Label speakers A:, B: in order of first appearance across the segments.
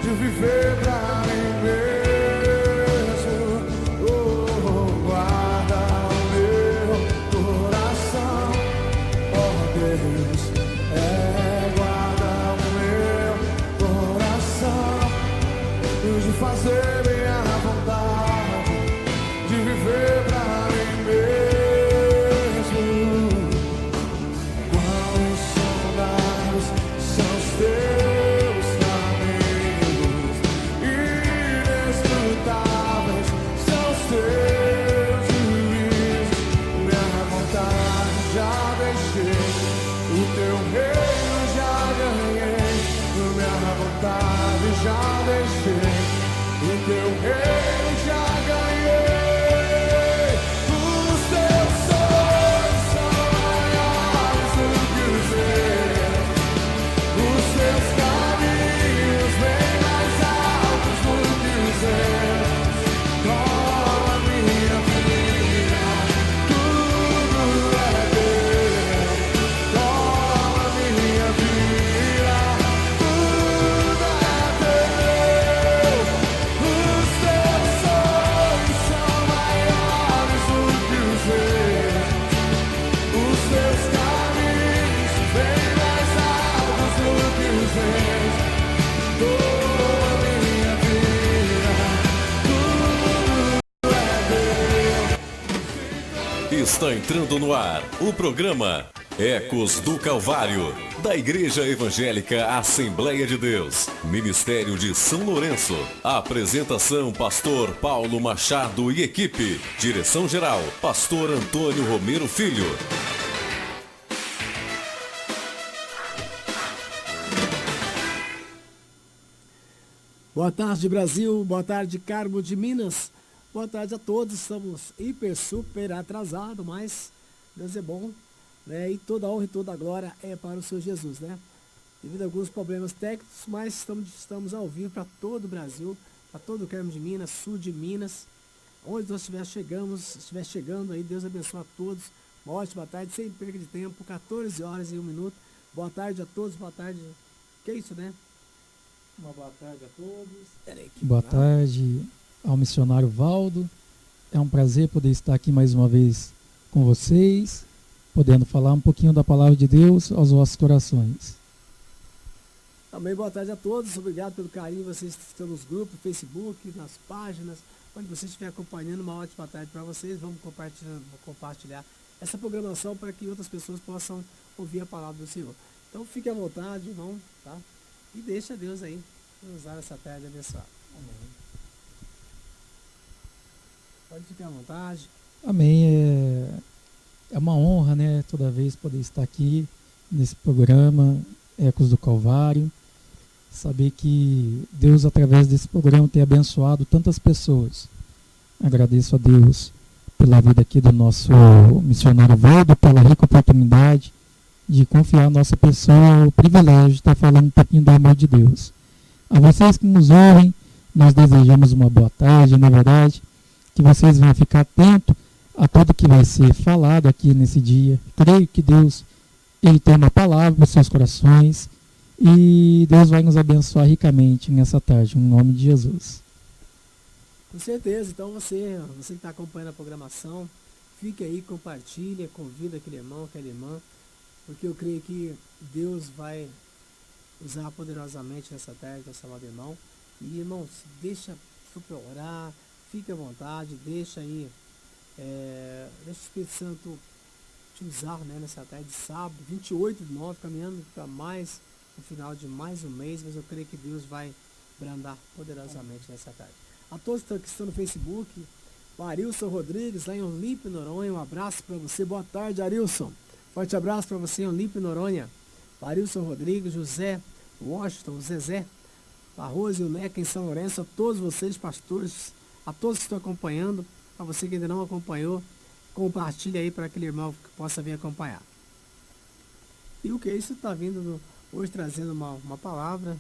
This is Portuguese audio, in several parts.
A: de viver pra mim mesmo. Guarda o meu coração, oh Deus, guarda o meu coração, de fazer minha vontade, de viver pra mim mesmo. Quão insondáveis são os teus caminhos, inescrutáveis são os teus juízos. Minha vontade já deixei, o teu reino já ganhei. Minha vontade já deixei, o teu reino já ganhei. Os teus sonhos são maiores do que os meus, os teus caminhos bem mais altos do que os meus. Toma minha vida, tudo é teu. Toma minha vida, tudo é teu. Os teus sonhos são maiores do que os meus, os teus caminhos bem mais altos do que os meus. Toma minha vida, tudo é teu.
B: Está entrando no ar o programa Ecos do Calvário, da Igreja Evangélica Assembleia de Deus, Ministério de São Lourenço. Apresentação: Pastor Paulo Machado e equipe. Direção-geral: Pastor Antônio Romero Filho.
C: Boa tarde, Brasil. Boa tarde, Carmo de Minas. Boa tarde a todos. Estamos super atrasados, mas Deus é bom, né? E toda a honra e toda a glória é para o Senhor Jesus, né? Devido a alguns problemas técnicos, mas estamos ao vivo para todo o Brasil, para todo o Carmo de Minas, sul de Minas, onde nós estiver chegando aí. Deus abençoe a todos. Uma ótima tarde, sem perda de tempo, 14 horas e 1 minuto. Boa tarde a todos, boa tarde. Que é isso, né? Uma boa tarde a todos.
D: Boa tarde ao missionário Valdo. É um prazer poder estar aqui mais uma vez com vocês, podendo falar um pouquinho da palavra de Deus aos vossos corações.
C: Também boa tarde a todos. Obrigado pelo carinho. Vocês que estão nos grupos, no Facebook, nas páginas, onde você estiver acompanhando. Uma ótima tarde para vocês. Vamos compartilhar essa programação para que outras pessoas possam ouvir a palavra do Senhor. Então fique à vontade, irmão, tá? E deixa Deus aí usar essa tarde abençoada. Amém. Pode ficar à vontade.
D: Amém. É uma honra, né, toda vez poder estar aqui nesse programa Ecos do Calvário. Saber que Deus, através desse programa, tem abençoado tantas pessoas. Agradeço a Deus pela vida aqui do nosso missionário Valdo, pela rica oportunidade de confiar a nossa pessoa, o privilégio de estar falando um pouquinho do amor de Deus. A vocês que nos ouvem, nós desejamos uma boa tarde, na verdade, que vocês venham ficar atentos a tudo que vai ser falado aqui nesse dia. Creio que Deus, Ele tem uma palavra para os seus corações e Deus vai nos abençoar ricamente nessa tarde, em nome de Jesus.
C: Com certeza. Então você que está acompanhando a programação, fique aí, compartilha, convida aquele irmão, aquela irmã, porque eu creio que Deus vai usar poderosamente nessa tarde, nosso amado irmão. E, irmãos, deixa para orar, fique à vontade, deixa aí, deixa o Espírito Santo te usar, né, nessa tarde de sábado, 28/9, caminhando para mais, no final de mais um mês, mas eu creio que Deus vai brandar poderosamente nessa tarde. A todos que estão no Facebook, o Arilson Rodrigues, lá em Olímpio, Noronha, um abraço para você. Boa tarde, Arilson. Forte abraço para você em Olímpio, Noronha. Arilson Rodrigues, José Washington, Zezé Barroso e o Neca em São Lourenço. A todos vocês, pastores, a todos que estão acompanhando, a você que ainda não acompanhou, compartilhe aí para aquele irmão que possa vir acompanhar. E o que é isso? Está vindo hoje trazendo uma palavra.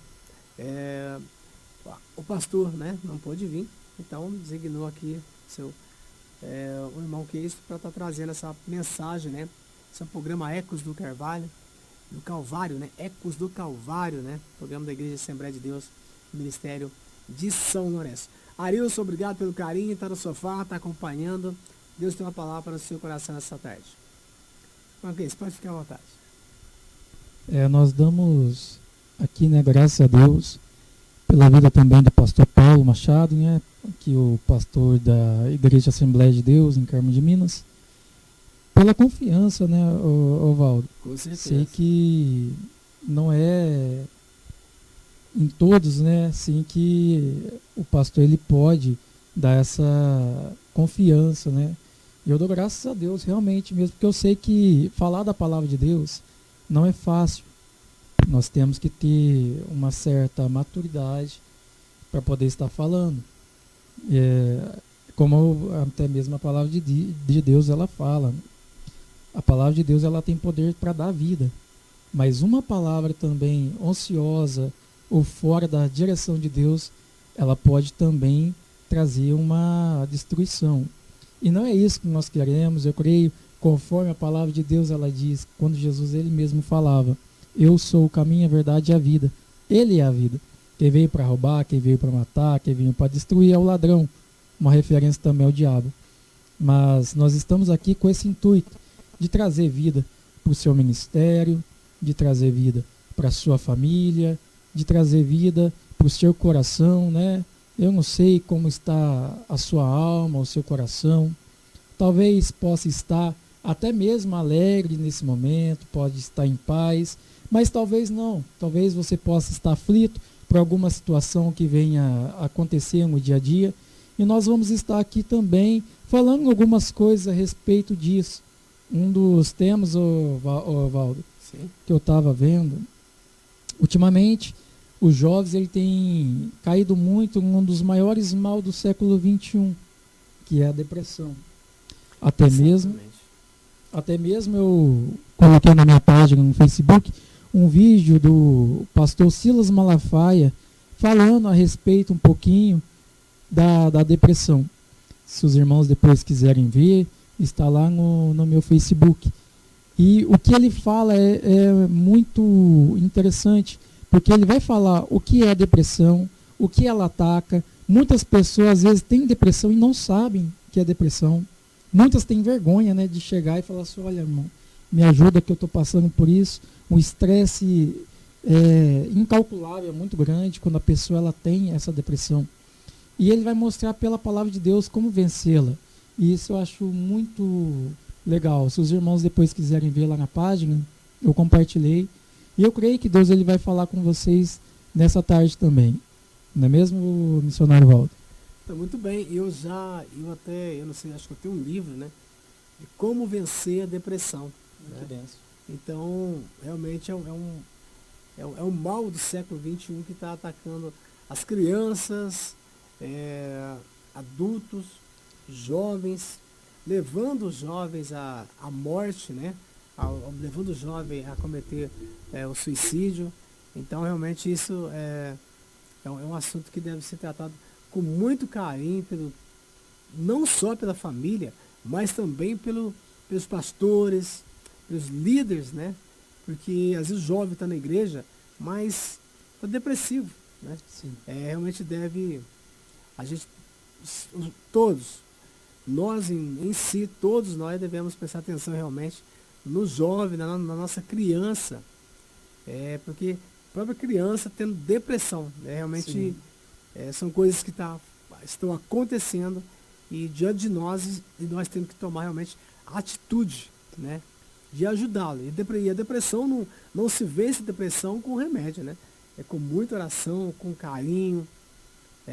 C: O pastor, né, não pôde vir, então designou aqui o irmão que é isso para estar trazendo essa mensagem, né? Esse é o programa Ecos do Calvário, né? Ecos do Calvário, né? Programa da Igreja Assembleia de Deus, Ministério de São Lourenço. Arilson, obrigado pelo carinho, está no sofá, está acompanhando. Deus tem uma palavra para o seu coração nessa tarde. Marquês, pode ficar à vontade.
D: Nós damos aqui, né, graças a Deus, pela vida também do pastor Paulo Machado, né, que o pastor da Igreja Assembleia de Deus, em Carmo de Minas, pela confiança, né, Valdo?
C: Com certeza.
D: Sei que não é em todos, né, assim que o pastor ele pode dar essa confiança, né? E eu dou graças a Deus realmente mesmo, porque eu sei que falar da palavra de Deus não é fácil. Nós temos que ter uma certa maturidade para poder estar falando. Como até mesmo a palavra de Deus ela fala. A palavra de Deus ela tem poder para dar vida. Mas uma palavra também ociosa ou fora da direção de Deus, ela pode também trazer uma destruição. E não é isso que nós queremos, eu creio, conforme a palavra de Deus ela diz, quando Jesus ele mesmo falava, eu sou o caminho, a verdade e a vida. Ele é a vida. Quem veio para roubar, quem veio para matar, quem veio para destruir é o ladrão. Uma referência também ao diabo. Mas nós estamos aqui com esse intuito de trazer vida para o seu ministério, de trazer vida para a sua família, de trazer vida para o seu coração, né? Eu não sei como está a sua alma, o seu coração. Talvez possa estar até mesmo alegre nesse momento, pode estar em paz, mas talvez não. Talvez você possa estar aflito por alguma situação que venha acontecer no dia a dia. E nós vamos estar aqui também falando algumas coisas a respeito disso. Um dos temas, Valdo, que eu estava vendo, ultimamente, os jovens ele tem caído muito em um dos maiores mal do século XXI, que é a depressão. Até mesmo eu coloquei na minha página no Facebook um vídeo do pastor Silas Malafaia falando a respeito um pouquinho da depressão. Se os irmãos depois quiserem ver, está lá no meu Facebook. E o que ele fala é muito interessante, porque ele vai falar o que é a depressão, o que ela ataca. Muitas pessoas às vezes têm depressão e não sabem que é depressão. Muitas têm vergonha, né, de chegar e falar assim, olha, irmão, me ajuda que eu estou passando por isso. Um estresse incalculável, muito grande, quando a pessoa ela tem essa depressão. E ele vai mostrar pela palavra de Deus como vencê-la. E isso eu acho muito legal. Se os irmãos depois quiserem ver lá na página, eu compartilhei. E eu creio que Deus ele vai falar com vocês nessa tarde também. Não é mesmo, missionário Valdo?
C: Então, muito bem. Eu não sei, acho que eu tenho um livro, né? De como vencer a depressão. Né? Então, realmente é um mal do século XXI que está atacando as crianças, adultos, jovens, levando os jovens à morte, né? Levando o jovem a cometer o suicídio. Então, realmente, isso é um assunto que deve ser tratado com muito carinho, não só pela família, mas também pelos pastores, pelos líderes, né? Porque às vezes o jovem está na igreja, mas está depressivo, né?
D: Sim.
C: Realmente a gente, todos, nós em si, todos nós devemos prestar atenção realmente no jovem, na nossa criança, porque a própria criança tendo depressão, né? Realmente são coisas que estão acontecendo e diante de nós, e nós temos que tomar realmente atitude, né? De ajudá-lo. E a depressão não se vence a depressão com remédio, né? É com muita oração, com carinho,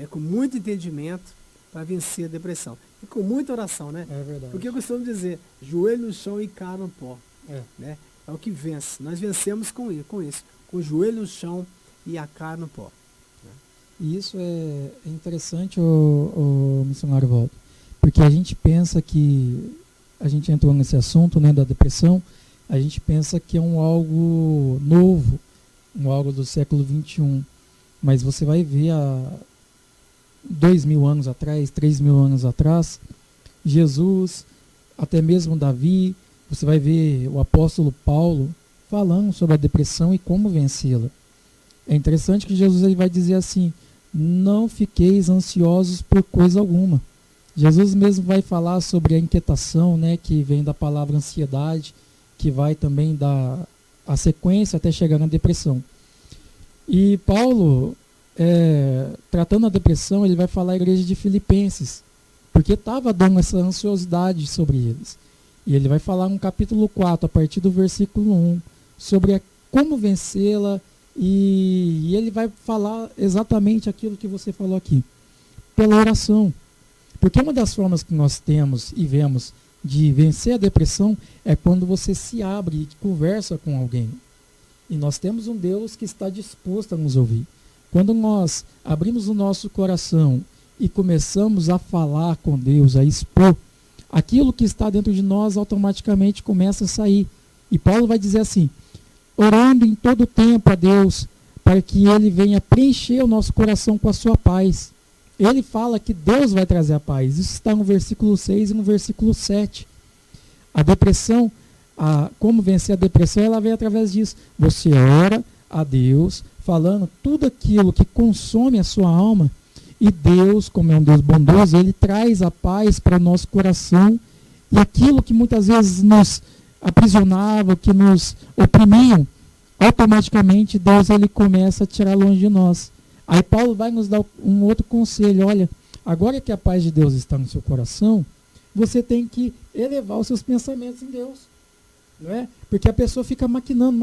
C: com muito entendimento para vencer a depressão. E com muita oração, né?
D: É verdade.
C: Porque eu costumo dizer, joelho no chão e cara no pó. Né? É o que vence. Nós vencemos com isso. Com o joelho no chão e a cara no pó.
D: E isso é interessante, o missionário Valdo, porque a gente pensa que, a gente entrou nesse assunto, né, da depressão, a gente pensa que é algo novo, algo do século XXI, mas você vai ver há 2.000 anos atrás, 3.000 anos atrás, Jesus, até mesmo Davi, você vai ver o apóstolo Paulo falando sobre a depressão e como vencê-la. É interessante que Jesus ele vai dizer assim, não fiqueis ansiosos por coisa alguma. Jesus mesmo vai falar sobre a inquietação, né, que vem da palavra ansiedade, que vai também dar a sequência até chegar na depressão. E Paulo, tratando a depressão, ele vai falar à igreja de Filipenses, porque estava dando essa ansiosidade sobre eles. E ele vai falar no capítulo 4, a partir do versículo 1, sobre como vencê-la, e ele vai falar exatamente aquilo que você falou aqui, pela oração. Porque uma das formas que nós temos e vemos de vencer a depressão é quando você se abre e conversa com alguém. E nós temos um Deus que está disposto a nos ouvir. Quando nós abrimos o nosso coração e começamos a falar com Deus, a expor, aquilo que está dentro de nós automaticamente começa a sair. E Paulo vai dizer assim, orando em todo o tempo a Deus, para que Ele venha preencher o nosso coração com a sua paz. Ele fala que Deus vai trazer a paz. Isso está no versículo 6 e no versículo 7. A depressão, como vencer a depressão, ela vem através disso. Você ora a Deus, falando tudo aquilo que consome a sua alma, e Deus, como é um Deus bondoso, Ele traz a paz para o nosso coração, e aquilo que muitas vezes nos aprisionava, que nos oprimiam, automaticamente Deus ele começa a tirar longe de nós. Aí Paulo vai nos dar um outro conselho, olha, agora que a paz de Deus está no seu coração, você tem que elevar os seus pensamentos em Deus. Não é? Porque a pessoa fica maquinando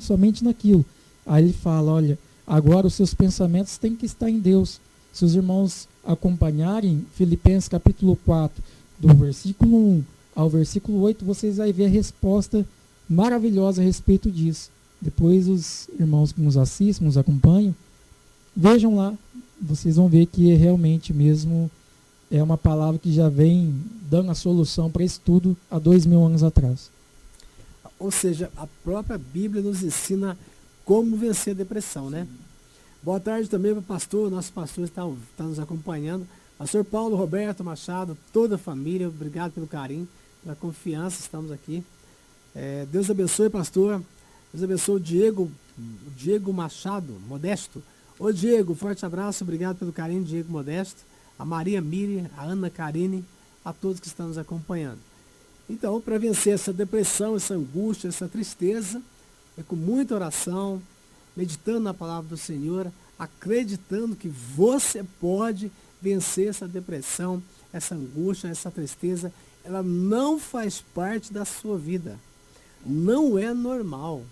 D: somente naquilo. Aí ele fala, olha, agora os seus pensamentos têm que estar em Deus. Se os irmãos acompanharem Filipenses capítulo 4, do versículo 1 ao versículo 8, vocês vão ver a resposta maravilhosa a respeito disso. Depois os irmãos que nos assistem, nos acompanham, vejam lá, vocês vão ver que realmente mesmo é uma palavra que já vem dando a solução para isso tudo há 2000 anos atrás.
C: Ou seja, a própria Bíblia nos ensina como vencer a depressão, né? Boa tarde também para o pastor, nosso pastor está nos acompanhando. Pastor Paulo Roberto Machado, toda a família, obrigado pelo carinho, pela confiança, estamos aqui. Deus abençoe, pastor. Deus abençoe o Diego Machado, Modesto. Ô Diego, forte abraço, obrigado pelo carinho, Diego Modesto. A Maria Miri, a Ana Karine, a todos que estão nos acompanhando. Então, para vencer essa depressão, essa angústia, essa tristeza, é com muita oração, meditando na palavra do Senhor, acreditando que você pode vencer essa depressão, essa angústia, essa tristeza. Ela não faz parte da sua vida. Não é normal.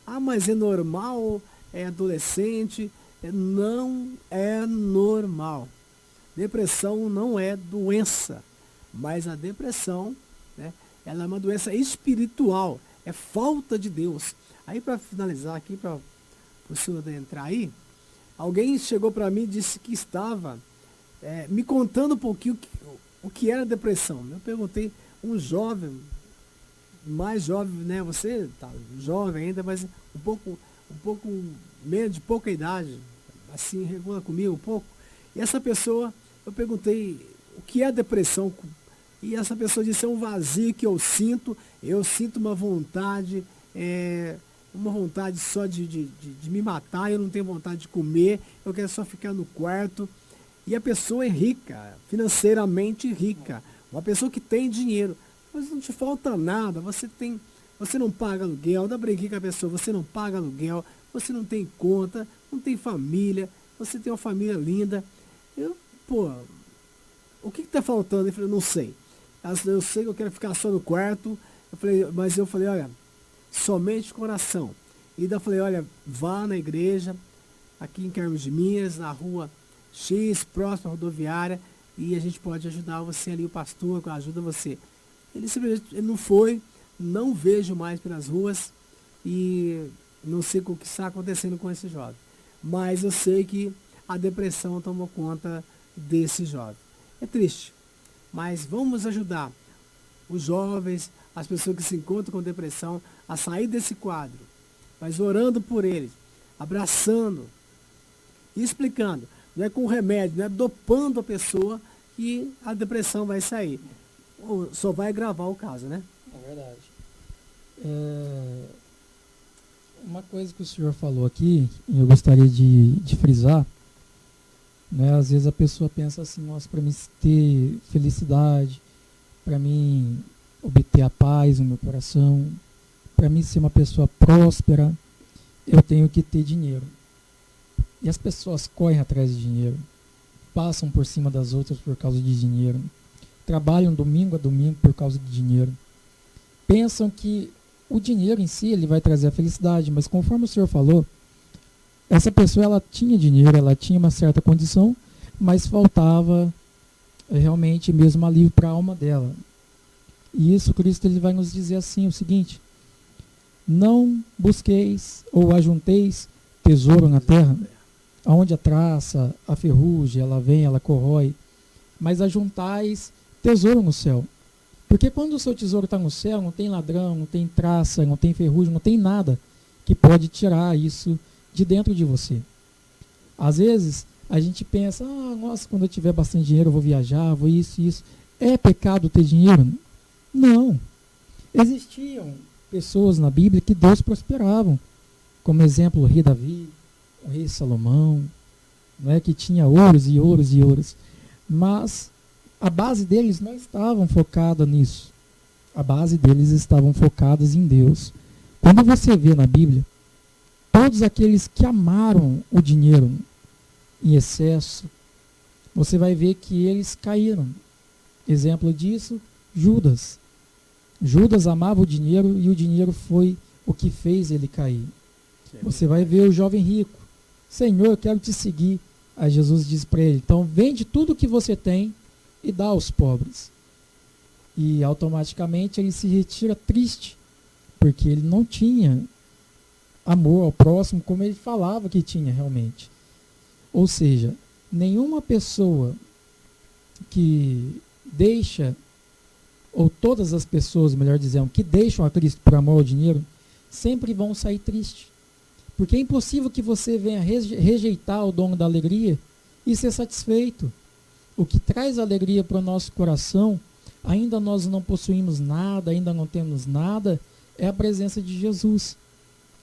C: Ah, mas é normal, é adolescente. Não é normal. Depressão não é doença, mas a depressão, né, ela é uma doença espiritual, é falta de Deus. Aí para finalizar aqui, para o senhor entrar aí, alguém chegou para mim e disse que estava me contando um pouquinho o que era depressão. Eu perguntei, um jovem, mais jovem, né? Você tá jovem ainda, mas um pouco menos de pouca idade, assim, regula comigo um pouco. E essa pessoa, eu perguntei o que é a depressão, e essa pessoa disse, é um vazio que eu sinto uma vontade só de me matar, eu não tenho vontade de comer, eu quero só ficar no quarto. E a pessoa é rica, financeiramente rica, uma pessoa que tem dinheiro, mas não te falta nada, você não paga aluguel, dá brinquinho com a pessoa, você não paga aluguel, você não tem conta, não tem família, você tem uma família linda. O que está faltando? Ele falou, não sei. Eu sei que eu quero ficar só no quarto. Mas eu falei, olha, somente coração. E daí eu falei, olha, vá na igreja, aqui em Carmos de Minas, na rua X, próxima à rodoviária, e a gente pode ajudar você ali, o pastor ajuda você. Ele simplesmente não foi, não vejo mais pelas ruas, e não sei o que está acontecendo com esse jovem. Mas eu sei que a depressão tomou conta desse jovem. É triste, mas vamos ajudar os jovens, as pessoas que se encontram com depressão, a sair desse quadro, mas orando por eles, abraçando e explicando. Não é com remédio, não é dopando a pessoa que a depressão vai sair. Só vai agravar o caso, né?
D: É verdade. uma coisa que o senhor falou aqui, e eu gostaria de frisar, né? Às vezes a pessoa pensa assim, nossa, para mim ter felicidade, para mim obter a paz no meu coração, para mim ser uma pessoa próspera, eu tenho que ter dinheiro. E as pessoas correm atrás de dinheiro, passam por cima das outras por causa de dinheiro, trabalham domingo a domingo por causa de dinheiro. Pensam que o dinheiro em si ele vai trazer a felicidade, mas conforme o senhor falou, essa pessoa ela tinha dinheiro, ela tinha uma certa condição, mas faltava realmente mesmo alívio para a alma dela. E isso Cristo ele vai nos dizer assim, o seguinte: não busqueis ou ajunteis tesouro na terra, onde a traça, a ferrugem, ela vem, ela corrói, mas ajuntais tesouro no céu. Porque quando o seu tesouro está no céu, não tem ladrão, não tem traça, não tem ferrugem, não tem nada que pode tirar isso de dentro de você. Às vezes, a gente pensa, nossa, quando eu tiver bastante dinheiro eu vou viajar, vou isso. É pecado ter dinheiro? Não. Existiam pessoas na Bíblia que Deus prosperavam. Como exemplo, o rei Davi, o rei Salomão, não é, que tinha ouros e ouros e ouros. Mas a base deles não estavam focada nisso. A base deles estavam focadas em Deus. Quando você vê na Bíblia, todos aqueles que amaram o dinheiro em excesso, você vai ver que eles caíram. Exemplo disso, Judas. Judas amava o dinheiro e o dinheiro foi o que fez ele cair. Você vai ver o jovem rico. Senhor, eu quero te seguir. Aí Jesus diz para ele, então vende tudo o que você tem e dá aos pobres. E automaticamente ele se retira triste, porque ele não tinha amor ao próximo como ele falava que tinha realmente. Ou seja, nenhuma pessoa que deixa, ou todas as pessoas, melhor dizendo, que deixam a Cristo por amor ao dinheiro, sempre vão sair tristes. Porque é impossível que você venha rejeitar o dono da alegria e ser satisfeito. O que traz alegria para o nosso coração, ainda nós não possuímos nada, ainda não temos nada, é a presença de Jesus.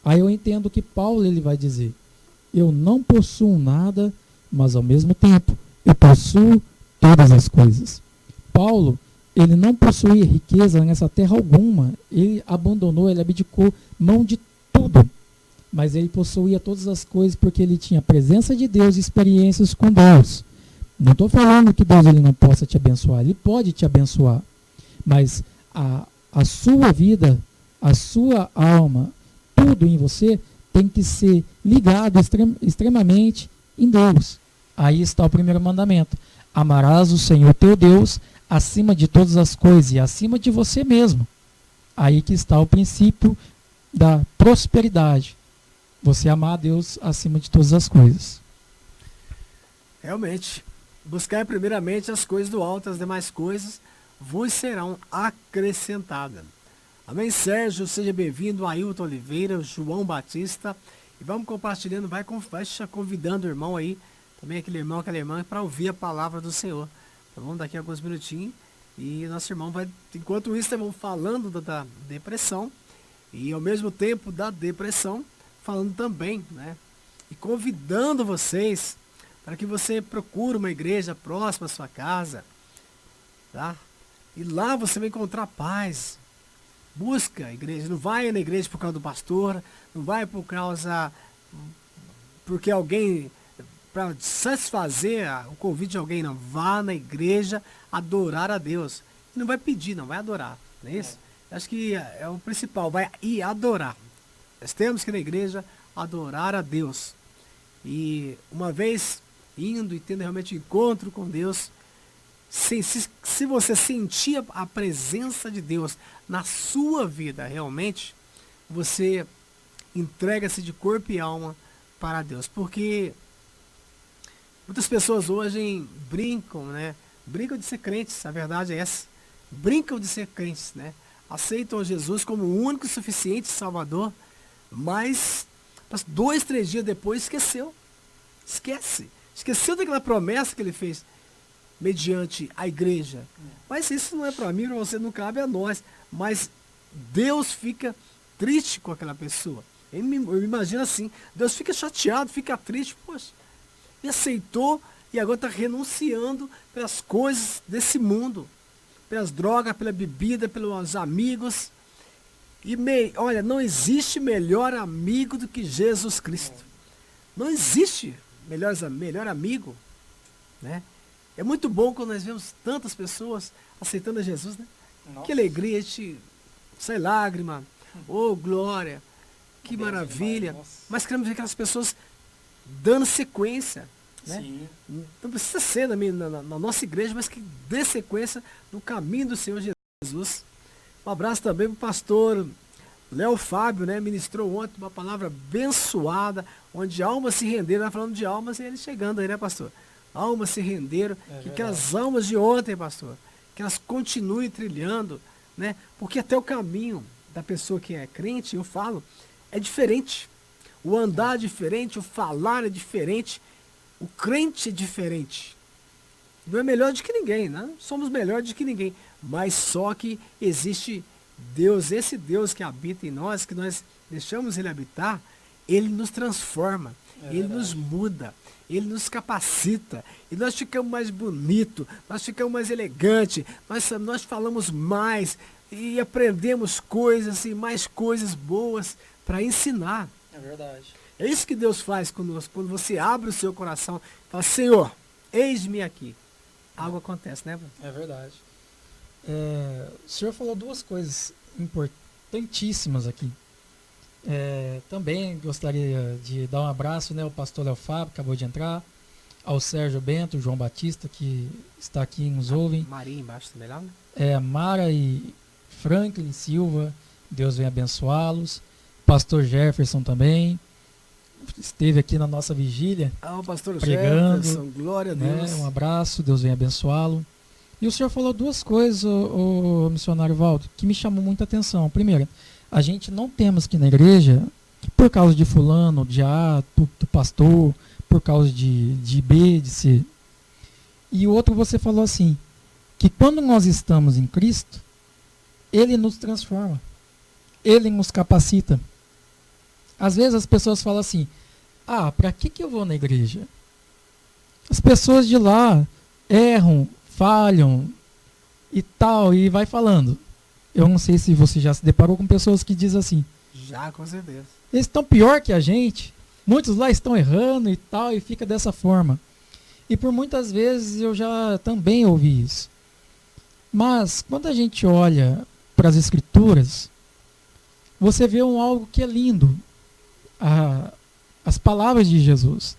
D: Aí eu entendo que Paulo ele vai dizer, eu não possuo nada, mas ao mesmo tempo eu possuo todas as coisas. Paulo, ele não possuía riqueza nessa terra alguma, ele abandonou, ele abdicou mão de tudo, mas ele possuía todas as coisas porque ele tinha a presença de Deus e experiências com Deus. Não estou falando que Deus ele não possa te abençoar, ele pode te abençoar, mas a sua vida, a sua alma, tudo em você tem que ser ligado extremamente em Deus. Aí está o primeiro mandamento: amarás o Senhor teu Deus acima de todas as coisas e acima de você mesmo. Aí que está o princípio da prosperidade. Você amar a Deus acima de todas as coisas.
C: Realmente, buscar primeiramente as coisas do alto, as demais coisas vos serão acrescentadas. Amém, Sérgio? Seja bem-vindo, Ailton Oliveira, João Batista. E vamos compartilhando, vai convidando o irmão aí, também aquele irmão, aquela irmã, para ouvir a palavra do Senhor. Então vamos daqui a alguns minutinhos e nosso irmão vai, enquanto isso, estamos falando da depressão e ao mesmo tempo da depressão, falando também, né? E convidando vocês para que você procure uma igreja próxima à sua casa, tá? E lá você vai encontrar paz. Busca a igreja, não vai na igreja por causa do pastor, não vai por causa, porque alguém, para satisfazer o convite de alguém, não. Vá na igreja adorar a Deus. E não vai pedir, não, vai adorar, não é isso? Acho que é o principal, vai ir adorar. Nós temos que ir na igreja adorar a Deus. E uma vez indo e tendo realmente encontro com Deus, se você sentir a presença de Deus na sua vida realmente, você entrega-se de corpo e alma para Deus. Porque muitas pessoas hoje brincam, né? Brincam de ser crentes, a verdade é essa. Brincam de ser crentes, né? Aceitam Jesus como o único e suficiente Salvador, mas 2, 3 dias depois esqueceu. Esqueceu daquela promessa que ele fez mediante a igreja. Mas isso não é para mim, para você, não cabe a nós. Mas Deus fica triste com aquela pessoa. Eu imagino assim, Deus fica chateado, fica triste, poxa, ele aceitou e agora está renunciando pelas coisas desse mundo, pelas drogas, pela bebida, pelos amigos. E olha, não existe melhor amigo do que Jesus Cristo. Não existe melhor amigo, né? É muito bom quando nós vemos tantas pessoas aceitando a Jesus, né?
E: Nossa.
C: Que alegria, sai lágrima, oh glória, que
E: Deus
C: maravilha.
E: demais, nossa.
C: Mas queremos ver aquelas pessoas dando sequência, né?
E: Sim.
C: Não precisa ser na nossa igreja, mas que dê sequência no caminho do Senhor Jesus. Um abraço também para o pastor Léo Fábio, né? Ministrou ontem uma palavra abençoada, onde almas se renderam. Nós falando de almas e ele chegando aí, né, pastor? Almas se renderam, que aquelas almas de ontem, pastor, que elas continuem trilhando, né? Porque até o caminho da pessoa que é crente, eu falo, é diferente. O andar é diferente, o falar é diferente, o crente é diferente. Não é melhor do que ninguém, né? Somos melhores do que ninguém. Mas só que existe Deus, esse Deus que habita em nós, que nós deixamos Ele habitar, Ele nos transforma, Ele nos muda, Ele nos capacita, e nós ficamos mais bonitos, nós ficamos mais elegantes, nós falamos mais, e aprendemos coisas e mais coisas boas para ensinar.
E: É verdade.
C: É isso que Deus faz conosco, quando você abre o seu coração e fala, Senhor, eis-me aqui. Algo acontece, né?
E: É verdade.
D: O senhor falou duas coisas importantíssimas aqui. Também gostaria de dar um abraço, né, ao pastor Léo Fábio, que acabou de entrar, ao Sérgio Bento, João Batista, que está aqui e nos ouvem.
C: Maria embaixo também lá, né?
D: Mara e Franklin Silva, Deus venha abençoá-los. Pastor Jefferson também esteve aqui na nossa vigília.
C: O pastor
D: pregando,
C: Jefferson, glória a
D: né?
C: Deus.
D: Um abraço, Deus venha abençoá-lo. E o senhor falou duas coisas, o missionário Valdo, que me chamou muita atenção. Primeiro, a gente não temos que ir na igreja por causa de fulano, de A, do pastor, por causa de B, de C. E o outro você falou assim, que quando nós estamos em Cristo, Ele nos transforma, Ele nos capacita. Às vezes as pessoas falam assim, para que eu vou na igreja? As pessoas de lá erram, falham e tal, e vai falando. Eu não sei se você já se deparou com pessoas que dizem assim,
C: Já, com certeza.
D: eles estão pior que a gente, muitos lá estão errando e tal, e fica dessa forma. E por muitas vezes eu já também ouvi isso. Mas quando a gente olha para as escrituras, você vê algo que é lindo, as palavras de Jesus.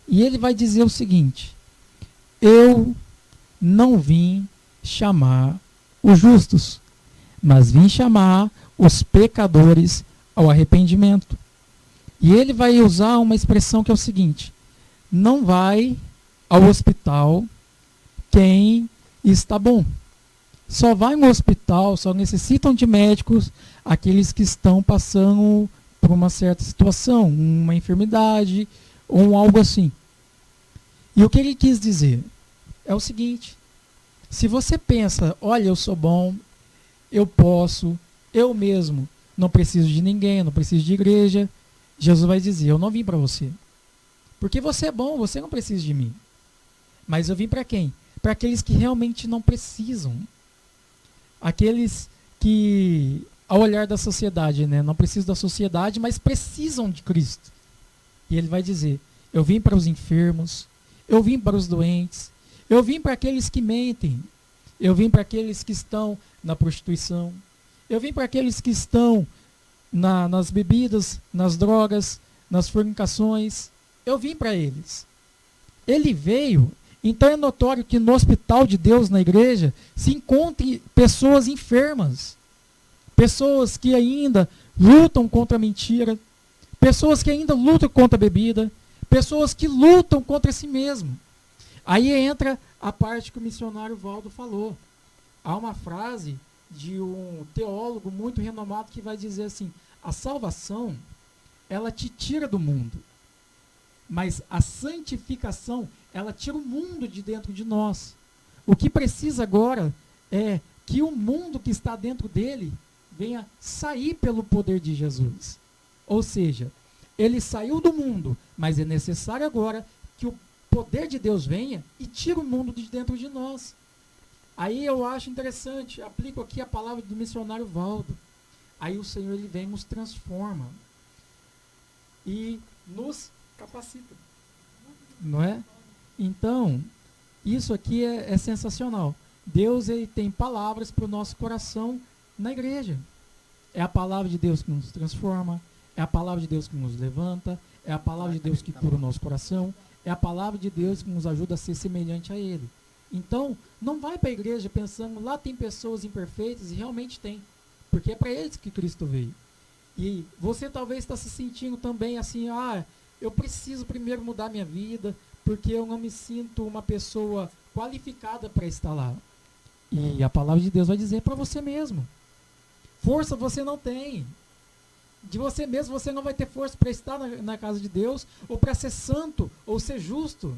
D: E ele vai dizer o seguinte, eu não vim chamar os justos, mas vim chamar os pecadores ao arrependimento. E ele vai usar uma expressão que é o seguinte, não vai ao hospital quem está bom. Só vai no hospital, só necessitam de médicos aqueles que estão passando por uma certa situação, uma enfermidade ou algo assim. E o que ele quis dizer é o seguinte, se você pensa, olha, eu sou bom, eu posso, eu mesmo não preciso de ninguém, não preciso de igreja, Jesus vai dizer, eu não vim para você. Porque você é bom, você não precisa de mim. Mas eu vim para quem? Para aqueles que realmente não precisam. Aqueles que, ao olhar da sociedade, né, não precisam da sociedade, mas precisam de Cristo. E ele vai dizer, eu vim para os enfermos, eu vim para os doentes, eu vim para aqueles que mentem, eu vim para aqueles que estão na prostituição, eu vim para aqueles que estão nas bebidas, nas drogas, nas fornicações, eu vim para eles. Ele veio, então é notório que no hospital de Deus, na igreja, se encontrem pessoas enfermas, pessoas que ainda lutam contra a mentira, pessoas que ainda lutam contra a bebida, pessoas que lutam contra si mesmo. Aí entra a parte que o missionário Valdo falou. Há uma frase de um teólogo muito renomado que vai dizer assim, a salvação, ela te tira do mundo, mas a santificação, ela tira o mundo de dentro de nós. O que precisa agora é que o mundo que está dentro dele venha sair pelo poder de Jesus. Ou seja, ele saiu do mundo, mas é necessário agora que o poder de Deus venha e tire o mundo de dentro de nós. Aí eu acho interessante, aplico aqui a palavra do missionário Valdo. Aí o Senhor ele vem e nos transforma e nos capacita, não é? Então, isso aqui é sensacional. Deus ele tem palavras para o nosso coração na igreja. É a palavra de Deus que nos transforma, é a palavra de Deus que nos levanta, é a palavra de Deus que cura o nosso coração, é a palavra de Deus que nos ajuda a ser semelhante a Ele. Então, não vai para a igreja pensando, lá tem pessoas imperfeitas, e realmente tem, porque é para eles que Cristo veio. E você talvez está se sentindo também assim, eu preciso primeiro mudar minha vida, porque eu não me sinto uma pessoa qualificada para estar lá. E a palavra de Deus vai dizer para você mesmo. Força você não tem. De você mesmo você não vai ter força para estar na casa de Deus, ou para ser santo, ou ser justo.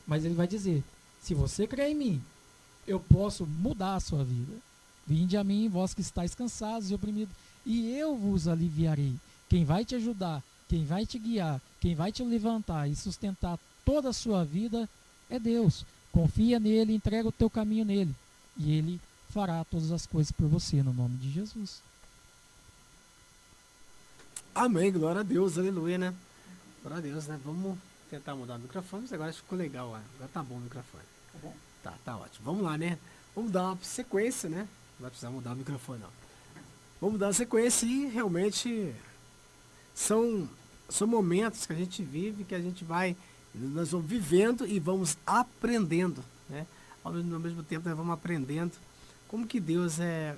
D: Mas ele vai dizer, se você crer em mim, eu posso mudar a sua vida. Vinde a mim, vós que estáis cansados e oprimidos, e eu vos aliviarei. Quem vai te ajudar, quem vai te guiar, quem vai te levantar e sustentar toda a sua vida é Deus. Confia nele, entrega o teu caminho nele. E ele fará todas as coisas por você, no nome de Jesus.
C: Amém, glória a Deus, aleluia, né? Glória a Deus, né? Vamos tentar mudar o microfone, mas agora ficou legal, agora tá bom o microfone.
D: Tá bom?
C: Tá ótimo. Vamos lá, né? Vamos dar uma sequência, né? Não vai precisar mudar o microfone, não. Vamos dar uma sequência e realmente são momentos que a gente vive, que a gente nós vamos vivendo e vamos aprendendo, né? Ao mesmo tempo nós vamos aprendendo como que Deus é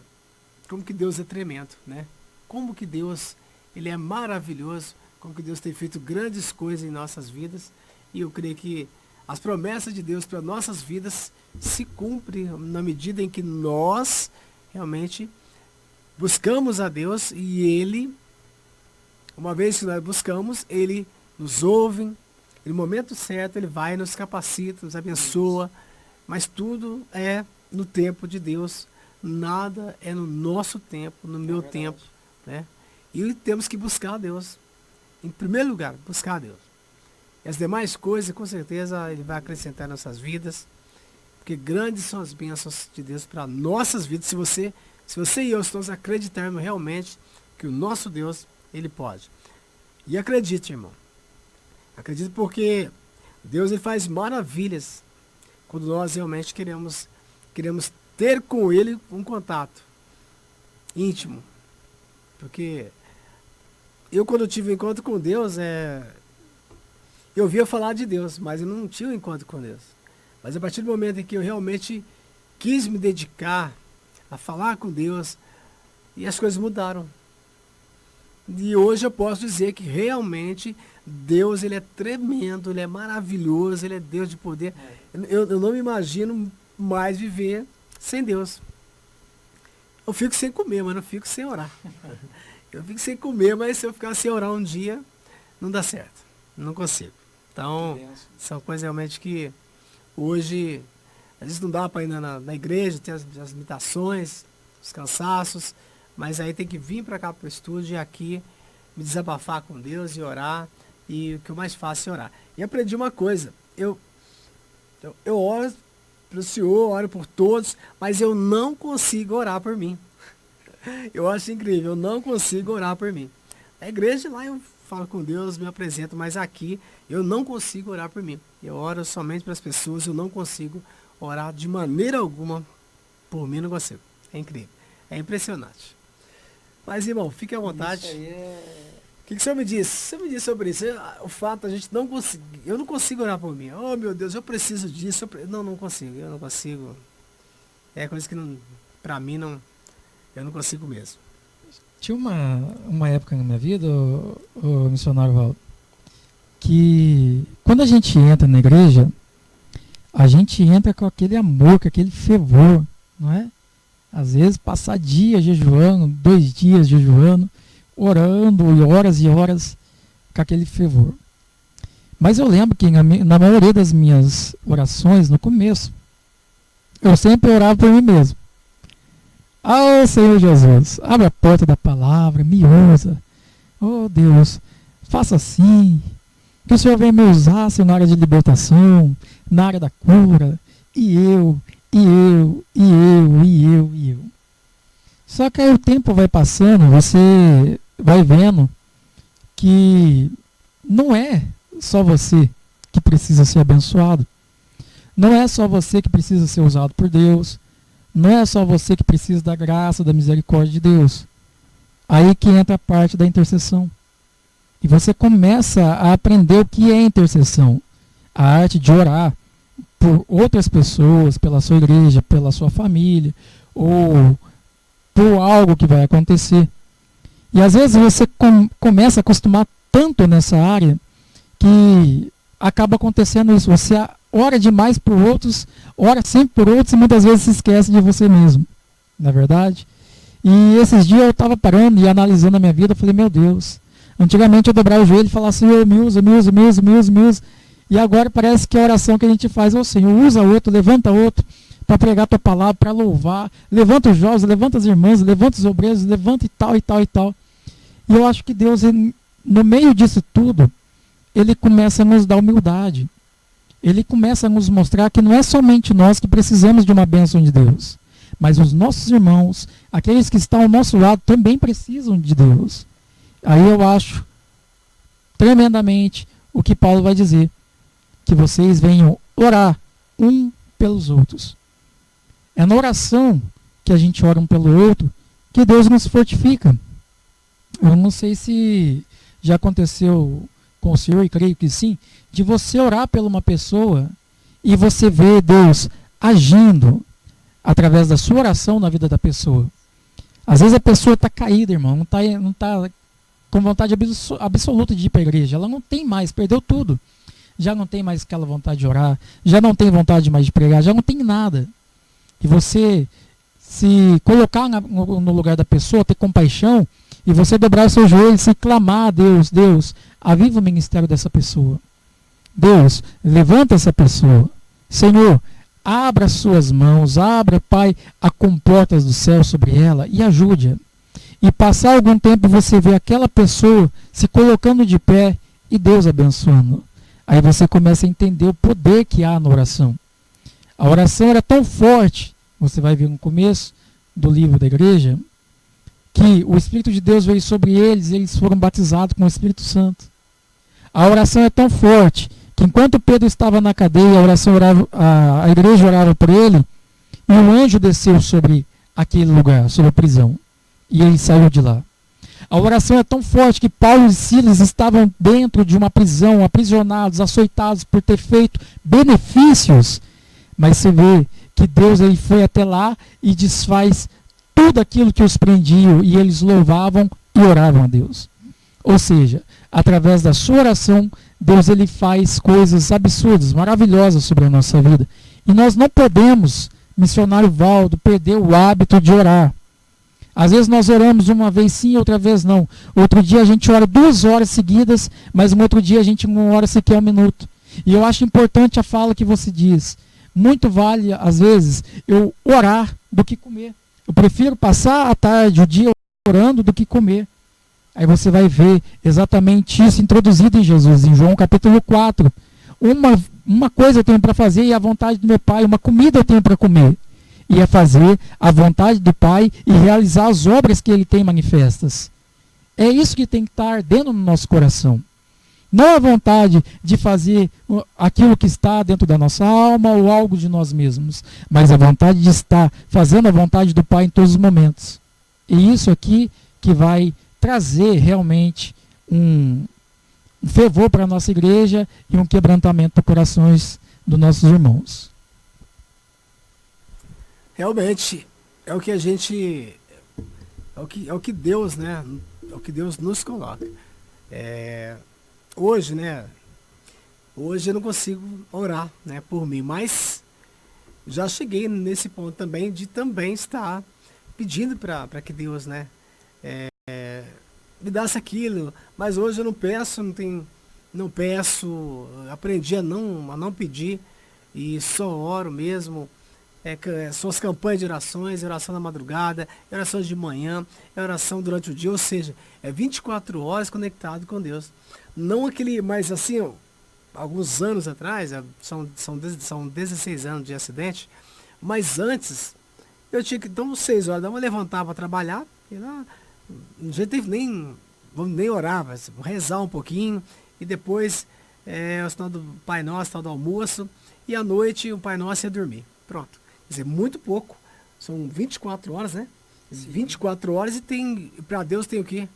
C: tremendo, né? Como que Deus, ele é maravilhoso, como que Deus tem feito grandes coisas em nossas vidas, e eu creio que as promessas de Deus para nossas vidas se cumprem na medida em que nós realmente buscamos a Deus, e Ele, uma vez que nós buscamos, Ele nos ouve, e no momento certo Ele vai, nos capacita, nos abençoa, mas tudo é no tempo de Deus, nada é no nosso tempo, no meu tempo, né? E temos que buscar a Deus, em primeiro lugar, buscar a Deus. E as demais coisas, com certeza, Ele vai acrescentar em nossas vidas, porque grandes são as bênçãos de Deus para nossas vidas, se você e eu estamos acreditando realmente que o nosso Deus, Ele pode. E acredite, irmão. Acredite, porque Deus, Ele faz maravilhas quando nós realmente queremos ter com Ele um contato íntimo. Porque eu, quando tive um encontro com Deus, eu ouvia falar de Deus, mas eu não tinha um encontro com Deus. Mas a partir do momento em que eu realmente quis me dedicar a falar com Deus, e as coisas mudaram. E hoje eu posso dizer que realmente Deus, Ele é tremendo, Ele é maravilhoso, Ele é Deus de poder. Eu não me imagino mais viver sem Deus. Eu fico sem comer, mas não fico sem orar. Eu fico sem comer, mas se eu ficar sem orar um dia, não dá certo. Não consigo. Então, são coisas realmente que hoje, às vezes não dá para ir na igreja, tem as limitações, os cansaços, mas aí tem que vir para cá para o estúdio e aqui me desabafar com Deus e orar. E o que eu mais faço é orar. E aprendi uma coisa, eu oro pelo Senhor, oro por todos, mas eu não consigo orar por mim. Eu acho incrível, eu não consigo orar por mim. Na igreja lá eu falo com Deus, me apresento, mas aqui eu não consigo orar por mim. Eu oro somente para as pessoas, eu não consigo orar de maneira alguma por mim, não consigo. É incrível, é impressionante. Mas, irmão, fique à vontade.
D: Isso aí
C: O que o senhor me disse? O senhor me disse sobre isso? O fato da gente não conseguir, eu não consigo orar por mim. Oh, meu Deus, eu preciso disso. Não consigo, eu não consigo. É coisa que não, pra mim, eu não consigo mesmo.
D: Tinha uma época na minha vida, o missionário Valdo, que quando a gente entra na igreja, a gente entra com aquele amor, com aquele fervor, não é? Às vezes passar dias jejuando, 2 dias jejuando, orando e horas com aquele fervor. Mas eu lembro que na maioria das minhas orações, no começo, eu sempre orava por mim mesmo. Senhor Jesus, abre a porta da palavra, me usa. Oh Deus, faça assim, que o Senhor venha me usar, Senhor, na área de libertação, na área da cura, e eu. Só que aí o tempo vai passando, você vai vendo que não é só você que precisa ser abençoado. Não é só você que precisa ser usado por Deus. Não é só você que precisa da graça, da misericórdia de Deus. Aí que entra a parte da intercessão. E você começa a aprender o que é intercessão. A arte de orar por outras pessoas, pela sua igreja, pela sua família, ou por algo que vai acontecer. E às vezes você começa a acostumar tanto nessa área que acaba acontecendo isso. Você ora demais por outros, ora sempre por outros e muitas vezes se esquece de você mesmo. Não é verdade? E esses dias eu estava parando e analisando a minha vida, eu falei, meu Deus, antigamente eu dobrava o joelho e falava, Senhor, me usa. E agora parece que a oração que a gente faz é o Senhor, usa outro, levanta outro, para pregar a tua palavra, para louvar, levanta os jovens, levanta as irmãs, levanta os obreiros, levanta e tal. E eu acho que Deus, no meio disso tudo, Ele começa a nos dar humildade. Ele começa a nos mostrar que não é somente nós que precisamos de uma bênção de Deus, mas os nossos irmãos, aqueles que estão ao nosso lado, também precisam de Deus. Aí eu acho tremendamente o que Paulo vai dizer, que vocês venham orar um pelos outros. É na oração que a gente ora um pelo outro que Deus nos fortifica. Eu não sei se já aconteceu com o Senhor, e creio que sim, de você orar por uma pessoa e você ver Deus agindo através da sua oração na vida da pessoa. Às vezes a pessoa está caída, irmão, não tá com vontade absoluta de ir para a igreja. Ela não tem mais, perdeu tudo. Já não tem mais aquela vontade de orar, já não tem vontade mais de pregar, já não tem nada. E você se colocar no lugar da pessoa, ter compaixão, e você dobrar o seu joelho e clamar a Deus, Deus, aviva o ministério dessa pessoa. Deus, levanta essa pessoa. Senhor, abra suas mãos, abra, Pai, a comportas do céu sobre ela e ajude-a. E passar algum tempo você vê aquela pessoa se colocando de pé e Deus abençoando. Aí você começa a entender o poder que há na oração. A oração era tão forte, você vai ver no começo do livro da igreja, que o Espírito de Deus veio sobre eles e eles foram batizados com o Espírito Santo. A oração é tão forte que enquanto Pedro estava na cadeia, a igreja orava por ele, e um anjo desceu sobre aquele lugar, sobre a prisão, e ele saiu de lá. A oração é tão forte que Paulo e Silas estavam dentro de uma prisão, aprisionados, açoitados por ter feito benefícios, mas você vê que Deus ele foi até lá e desfaz tudo aquilo que os prendiam, e eles louvavam e oravam a Deus. Ou seja, através da sua oração, Deus ele faz coisas absurdas, maravilhosas sobre a nossa vida. E nós não podemos, missionário Valdo, perder o hábito de orar. Às vezes nós oramos uma vez sim, outra vez não. Outro dia a gente ora 2 horas seguidas, mas no outro dia a gente não ora sequer 1 minuto. E eu acho importante a fala que você diz. Muito vale, às vezes, eu orar do que comer. Eu prefiro passar a tarde, o dia orando do que comer. Aí você vai ver exatamente isso introduzido em Jesus, em João capítulo 4. Uma coisa eu tenho para fazer e a vontade do meu Pai, uma comida eu tenho para comer. E é fazer a vontade do Pai e realizar as obras que Ele tem manifestas. É isso que tem que estar ardendo no nosso coração. Não a vontade de fazer aquilo que está dentro da nossa alma ou algo de nós mesmos, mas a vontade de estar fazendo a vontade do Pai em todos os momentos. E isso aqui que vai trazer realmente um fervor para a nossa igreja e um quebrantamento para os corações dos nossos irmãos.
C: Realmente, é o que a gente... É o que Deus, né? É o que Deus nos coloca. Hoje, né? Hoje eu não consigo orar, né, por mim, mas já cheguei nesse ponto também de também estar pedindo para que Deus, né, me desse aquilo, mas hoje eu não peço, não peço, aprendi a não pedir e só oro mesmo são as campanhas de orações, oração na madrugada, oração de manhã, oração durante o dia, ou seja, é 24 horas conectado com Deus. Não aquele, mas assim, ó, alguns anos atrás, são 16 anos de acidente, mas antes, eu tinha que, então 6 horas, eu levantar para trabalhar, e lá, não tinha nem orar, mas rezar um pouquinho, e depois, o sinal do Pai Nosso, tal do almoço, e à noite o Pai Nosso ia dormir. Pronto. Quer dizer, muito pouco. São 24 horas, né? Sim. 24 horas e para Deus tem o quê?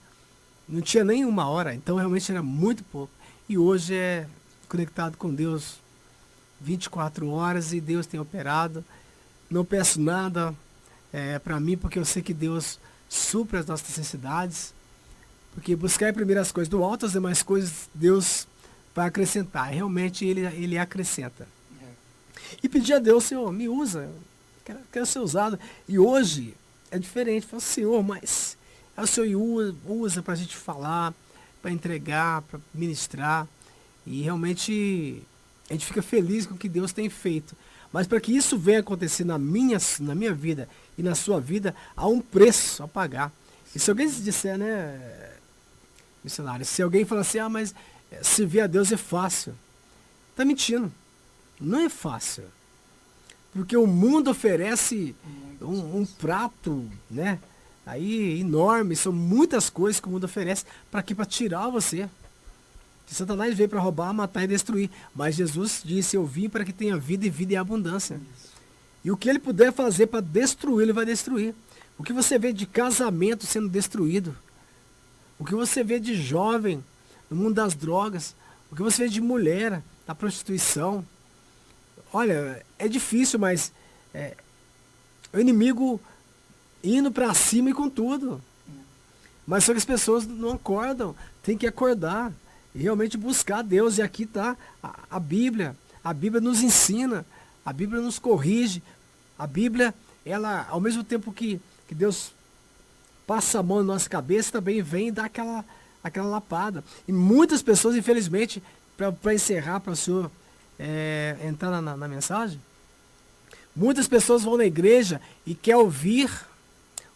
C: Não tinha nem 1 hora, então realmente era muito pouco. E hoje é conectado com Deus 24 horas e Deus tem operado. Não peço nada para mim, porque eu sei que Deus supre as nossas necessidades. Porque buscar primeiro as coisas do alto, as demais coisas Deus vai acrescentar. Realmente Ele acrescenta. E pedir a Deus, Senhor, me usa, quero ser usado. E hoje é diferente, falo, Senhor, mas o Senhor usa para a gente falar, para entregar, para ministrar. E realmente a gente fica feliz com o que Deus tem feito. Mas para que isso venha acontecer na minha vida e na sua vida, há um preço a pagar. E se alguém disser, né, missionário, se alguém falar assim, mas servir a Deus é fácil, está mentindo. Não é fácil. Porque o mundo oferece um prato, né? Aí enorme, são muitas coisas que o mundo oferece para tirar você. Que Satanás veio para roubar, matar e destruir. Mas Jesus disse, eu vim para que tenha vida e vida em abundância. E o que ele puder fazer para destruir, ele vai destruir. O que você vê de casamento sendo destruído. O que você vê de jovem no mundo das drogas. O que você vê de mulher na prostituição. Olha, é difícil, mas o inimigo indo para cima e com tudo. Mas só que as pessoas não acordam. Tem que acordar e realmente buscar Deus. E aqui está a Bíblia. A Bíblia nos ensina. A Bíblia nos corrige. A Bíblia, ela, ao mesmo tempo que Deus passa a mão na nossa cabeça, também vem e dá aquela lapada. E muitas pessoas, infelizmente, para encerrar, para o senhor entrar na mensagem, muitas pessoas vão na igreja e quer ouvir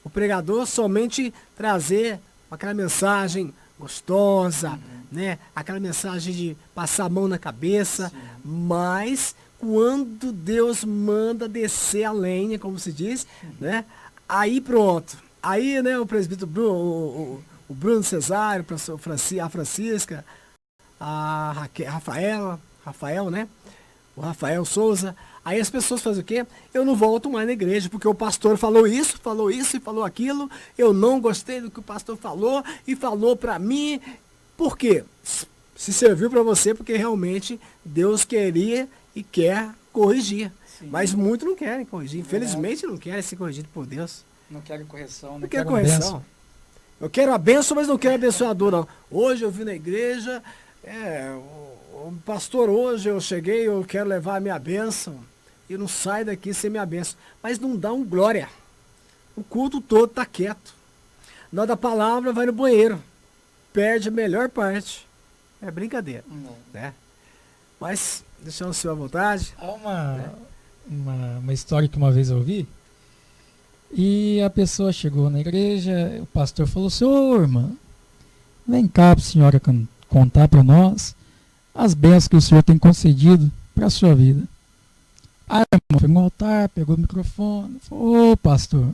C: o pregador somente trazer aquela mensagem gostosa, né? Aquela mensagem de passar a mão na cabeça. Sim. Mas quando Deus manda descer a lenha, como se diz, né? Aí pronto. Aí, né, o presbítero Bruno, o Bruno Cesário, a Francisca, a Rafael, né? O Rafael Souza. Aí as pessoas fazem o quê? Eu não volto mais na igreja, porque o pastor falou isso e falou aquilo. Eu não gostei do que o pastor falou e falou para mim. Por quê? Se serviu para você porque realmente Deus queria e quer corrigir. Sim. Mas muitos não querem corrigir. Infelizmente não querem ser corrigidos por Deus.
D: Não querem correção,
C: não quero correção. Eu quero a bênção, mas não quero abençoador, não. Hoje eu vim na igreja, o pastor, hoje eu cheguei, eu quero levar a minha bênção. E não sai daqui sem minha bênção. Mas não dá um glória. O culto todo está quieto. Na hora da palavra vai no banheiro. Perde a melhor parte. É brincadeira. Né? Mas, deixando o senhor à vontade.
D: Há uma história que uma vez eu ouvi. E a pessoa chegou na igreja, o pastor falou, senhor, irmã, vem cá para a senhora contar para nós as bênçãos que o senhor tem concedido para a sua vida. Aí a irmã foi no altar, pegou o microfone, falou, ô pastor,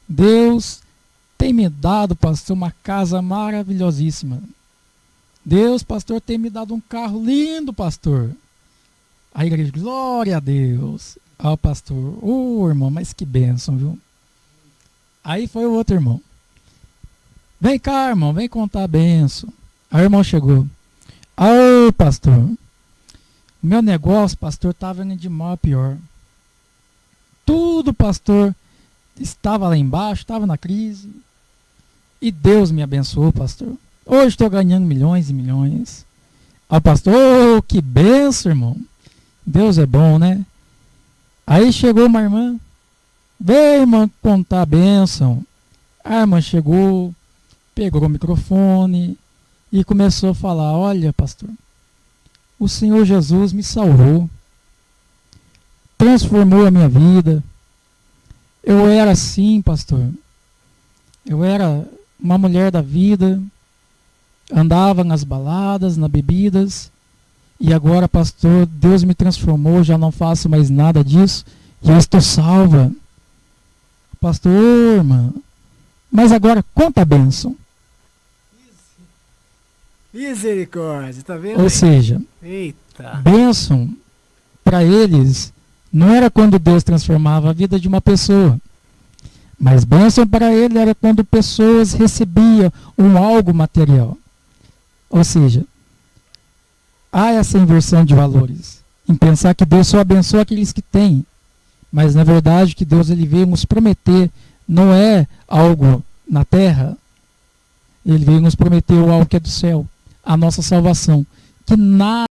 D: Deus tem me dado, pastor, uma casa maravilhosíssima. Deus, pastor, tem me dado um carro lindo, pastor. A igreja, glória a Deus. Ah, o pastor, irmão, mas que bênção, viu? Aí foi o outro irmão. Vem cá, irmão, vem contar a bênção. Aí o irmão chegou. Ah, pastor, o meu negócio, pastor, estava indo de mal a pior. Tudo, pastor, estava lá embaixo, estava na crise. E Deus me abençoou, pastor. Hoje estou ganhando milhões e milhões. Ah, pastor, que bênção, irmão. Deus é bom, né? Aí chegou uma irmã. Vem, irmã, contar a bênção. A irmã chegou, pegou o microfone e começou a falar, olha, pastor, o Senhor Jesus me salvou. transformou a minha vida. Eu era assim, pastor. Eu era uma mulher da vida, andava nas baladas, nas bebidas, e agora, pastor, Deus me transformou, já não faço mais nada disso, e eu estou salva. Pastor, mano, mas agora quanta bênção.
C: Misericórdia, tá vendo?
D: Ou
C: aí?
D: seja,
C: Eita.
D: bênção para eles não era quando Deus transformava a vida de uma pessoa, mas bênção para ele era quando pessoas recebiam algo material. Ou seja, há essa inversão de valores, em pensar que Deus só abençoa aqueles que têm, mas na verdade que Deus ele veio nos prometer não é algo na terra, ele veio nos prometer algo que é do céu, a nossa salvação, que nada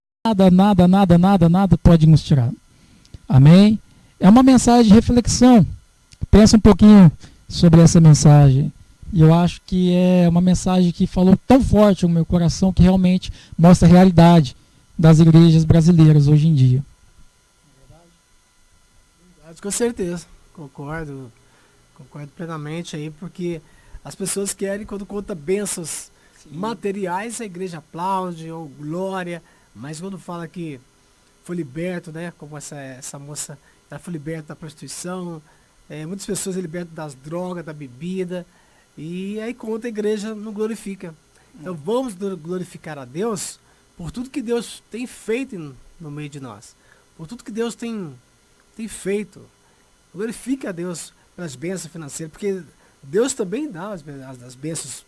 D: pode nos tirar. Amém? É uma mensagem de reflexão. Pensa um pouquinho sobre essa mensagem. E eu acho que é uma mensagem que falou tão forte no meu coração que realmente mostra a realidade das igrejas brasileiras hoje em dia.
C: Com certeza, concordo plenamente aí, porque as pessoas querem, quando conta bênçãos materiais, a igreja aplaude ou glória, mas quando fala que foi liberto, né, como essa moça, ela foi liberta da prostituição, muitas pessoas são libertas das drogas, da bebida, e aí conta a igreja não glorifica. Então vamos glorificar a Deus por tudo que Deus tem feito no meio de nós, por tudo que Deus tem feito. Glorifica a Deus pelas bênçãos financeiras, porque Deus também dá as bênçãos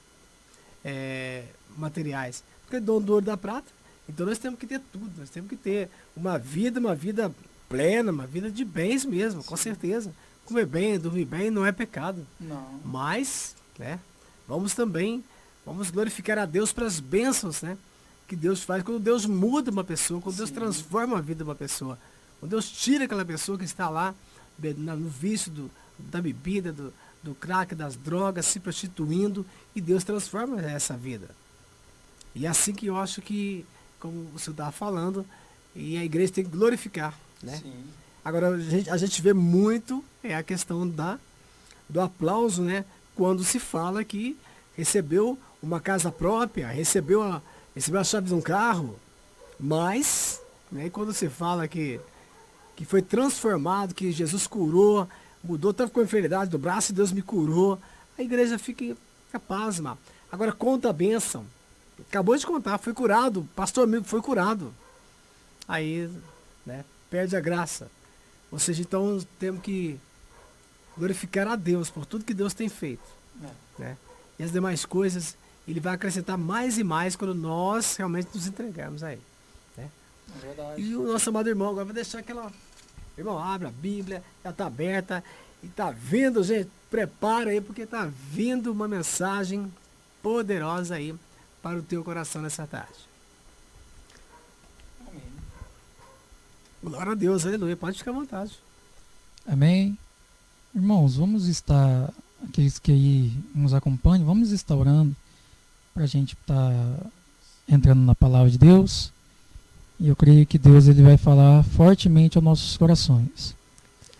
C: materiais. Porque é dono do ouro e da prata. Então nós temos que ter tudo, nós temos que ter uma vida plena, uma vida de bens mesmo, com certeza. Comer bem, dormir bem não é pecado.
D: Não.
C: Mas, né, vamos glorificar a Deus pelas bênçãos, né, que Deus faz quando Deus muda uma pessoa, quando Deus transforma a vida de uma pessoa. Quando Deus tira aquela pessoa que está lá no vício da bebida, do crack, das drogas, se prostituindo, e Deus transforma essa vida. E é assim que eu acho que, como o senhor estava falando, e a igreja tem que glorificar, né?
D: Sim.
C: Agora, a gente vê muito a questão do aplauso, né? Quando se fala que recebeu uma casa própria, recebeu a chave de um carro, mas, né, quando se fala que foi transformado, que Jesus curou, mudou, estava com a enfermidade do braço e Deus me curou, a igreja fica pasma. Agora conta a bênção. Acabou de contar, foi curado, pastor amigo foi curado. Aí, né, perde a graça. Ou seja, então temos que glorificar a Deus por tudo que Deus tem feito. Né? E as demais coisas, Ele vai acrescentar mais e mais quando nós realmente nos entregarmos a Ele. Né?
D: É verdade.
C: E o nosso amado irmão agora vai deixar aquela... Irmão, abre a Bíblia, já está aberta. E está vindo, gente, prepara aí, porque está vindo uma mensagem poderosa aí para o teu coração nessa tarde.
D: Amém.
C: Glória a Deus, aleluia. Pode ficar à vontade.
D: Amém. Irmãos, vamos estar, aqueles que aí nos acompanham, vamos estar orando para a gente estar entrando na palavra de Deus. E eu creio que Deus ele vai falar fortemente aos nossos corações.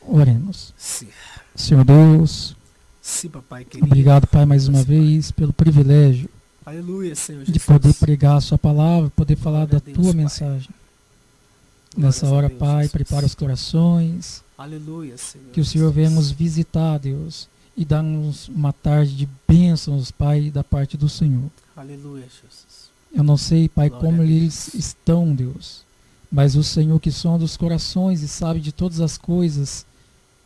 D: Oremos.
C: Sim.
D: Senhor Deus,
C: Sim, papai querido.
D: obrigado, Pai, mais uma vez pelo privilégio
C: Aleluia, Senhor Jesus.
D: de poder pregar a sua palavra, poder falar
C: Glória
D: da
C: a Deus,
D: tua
C: Pai.
D: mensagem.
C: Glórias
D: Nessa
C: a
D: hora,
C: Deus,
D: Pai,
C: Jesus.
D: prepara os corações,
C: Aleluia, Senhor.
D: que o Senhor venha nos
C: Jesus.
D: visitar, Deus, e dar-nos uma tarde de bênçãos, Pai, da parte do Senhor.
C: Aleluia, Jesus.
D: Eu não sei, Pai,
C: Glória
D: como
C: a
D: eles
C: Deus.
D: estão, Deus, mas o Senhor que sonda os corações e sabe de todas as coisas,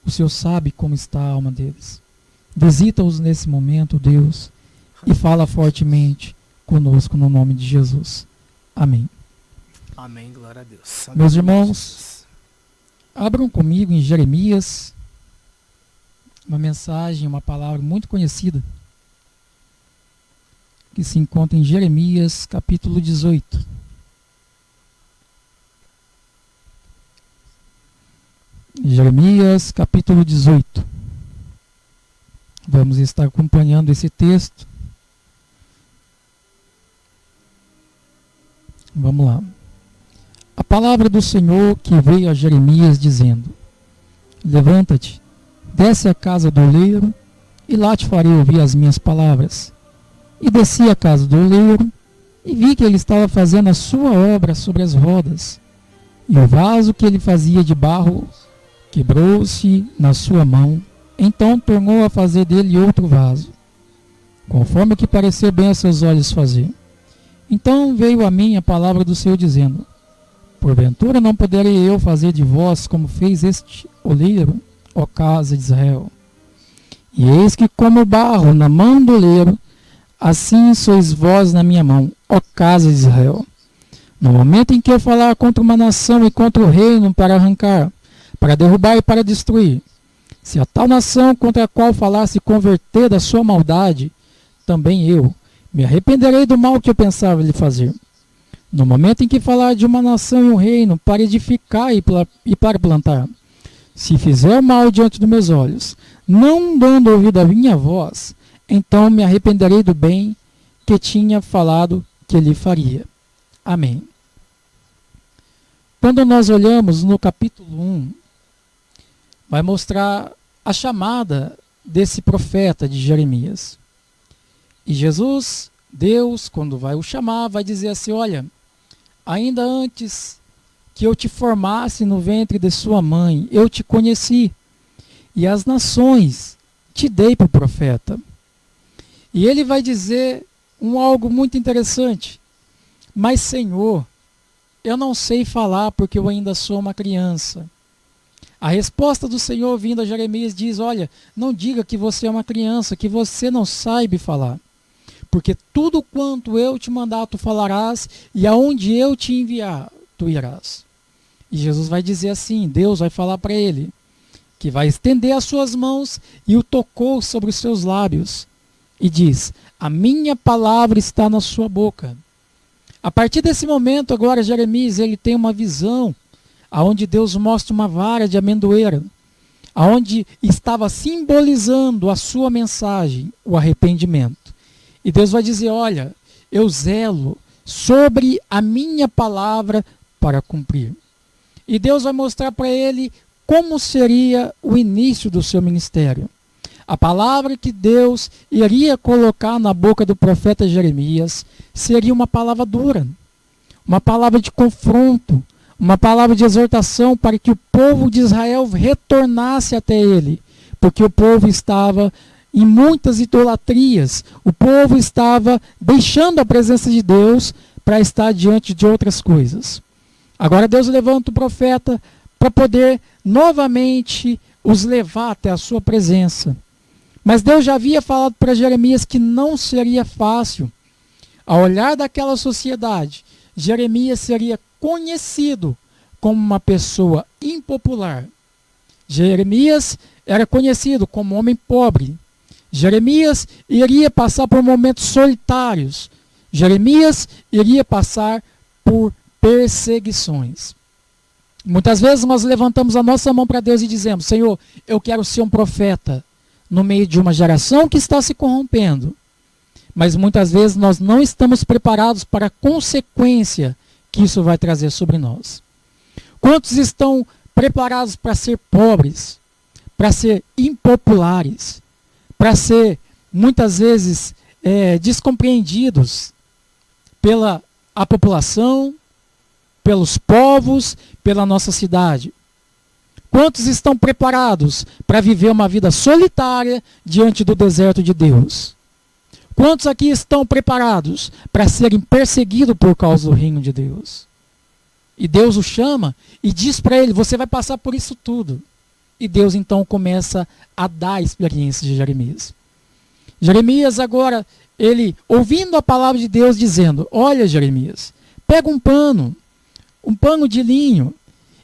D: o Senhor sabe como está a alma deles. Visita-os nesse momento, Deus, e fala fortemente conosco no nome de Jesus. Amém.
C: Amém, glória a Deus.
D: Meus
C: Aleluia,
D: irmãos,
C: Jesus.
D: Abram comigo em Jeremias, uma mensagem, uma palavra muito conhecida, que se encontra em Jeremias capítulo 18. Jeremias capítulo 18. Vamos estar acompanhando esse texto. Vamos lá. A palavra do Senhor que veio a Jeremias dizendo: levanta-te, desce à casa do oleiro, e lá te farei ouvir as minhas palavras. E desci à casa do oleiro, e vi que ele estava fazendo a sua obra sobre as rodas. E o vaso que ele fazia de barro quebrou-se na sua mão. Então tornou a fazer dele outro vaso, conforme que parecer bem a seus olhos fazer. Então veio a mim a palavra do Senhor, dizendo: porventura não poderei eu fazer de vós como fez este oleiro, ó casa de Israel? E eis que como barro na mão do oleiro, assim sois vós na minha mão, ó casa de Israel. No momento em que eu falar contra uma nação e contra o reino para arrancar, para derrubar e para destruir, se a tal nação contra a qual falar se converter da sua maldade, também eu me arrependerei do mal que eu pensava lhe fazer. No momento em que falar de uma nação e um reino para edificar e para plantar, se fizer mal diante dos meus olhos, não dando ouvido à minha voz, então me arrependerei do bem que tinha falado que lhe faria. Amém. Quando nós olhamos no capítulo 1, vai mostrar a chamada desse profeta de Jeremias. E Jesus, Deus, quando vai o chamar, vai dizer assim: olha, ainda antes que eu te formasse no ventre de sua mãe, eu te conheci, e as nações te dei para o profeta. E ele vai dizer algo muito interessante: mas Senhor, eu não sei falar porque eu ainda sou uma criança. A resposta do Senhor vindo a Jeremias diz: olha, não diga que você é uma criança, que você não sabe falar. Porque tudo quanto eu te mandar, tu falarás, e aonde eu te enviar, tu irás. E Jesus vai dizer assim, Deus vai falar para ele, que vai estender as suas mãos e o tocou sobre os seus lábios. E diz: a minha palavra está na sua boca. A partir desse momento, agora, Jeremias, ele tem uma visão aonde Deus mostra uma vara de amendoeira, aonde estava simbolizando a sua mensagem, o arrependimento. E Deus vai dizer: olha, eu zelo sobre a minha palavra para cumprir. E Deus vai mostrar para ele como seria o início do seu ministério. A palavra que Deus iria colocar na boca do profeta Jeremias seria uma palavra dura, uma palavra de confronto, uma palavra de exortação para que o povo de Israel retornasse até ele, porque o povo estava em muitas idolatrias, o povo estava deixando a presença de Deus para estar diante de outras coisas. Agora Deus levanta o profeta para poder novamente os levar até a sua presença. Mas Deus já havia falado para Jeremias que não seria fácil. Ao olhar daquela sociedade, Jeremias seria conhecido como uma pessoa impopular. Jeremias era conhecido como homem pobre. Jeremias iria passar por momentos solitários. Jeremias iria passar por perseguições. Muitas vezes nós levantamos a nossa mão para Deus e dizemos: Senhor, eu quero ser um profeta no meio de uma geração que está se corrompendo. Mas muitas vezes nós não estamos preparados para a consequência que isso vai trazer sobre nós. Quantos estão preparados para ser pobres, para ser impopulares, para ser muitas vezes descompreendidos pela a população, pelos povos, pela nossa cidade? Quantos estão preparados para viver uma vida solitária diante do deserto de Deus? Quantos aqui estão preparados para serem perseguidos por causa do reino de Deus? E Deus o chama e diz para ele: você vai passar por isso tudo. E Deus então começa a dar a experiência de Jeremias. Jeremias agora, ele ouvindo a palavra de Deus dizendo: olha, Jeremias, pega um pano de linho,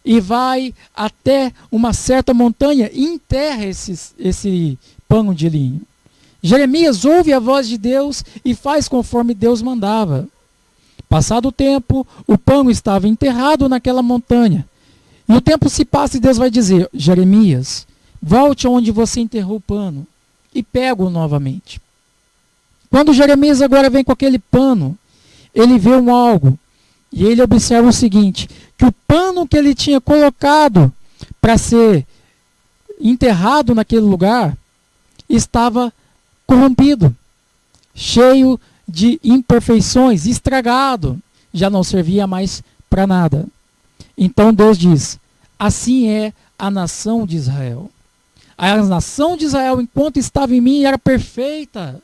D: e vai até uma certa montanha e enterra esse pano de linho. Jeremias ouve a voz de Deus e faz conforme Deus mandava. Passado o tempo, o pano estava enterrado naquela montanha. E o tempo se passa e Deus vai dizer: Jeremias, volte aonde você enterrou o pano e pega-o novamente. Quando Jeremias agora vem com aquele pano, ele vê algo. E ele observa o seguinte: que o pano que ele tinha colocado para ser enterrado naquele lugar estava corrompido, cheio de imperfeições, estragado, já não servia mais para nada. Então Deus diz: assim é a nação de Israel. A nação de Israel, enquanto estava em mim, era perfeita.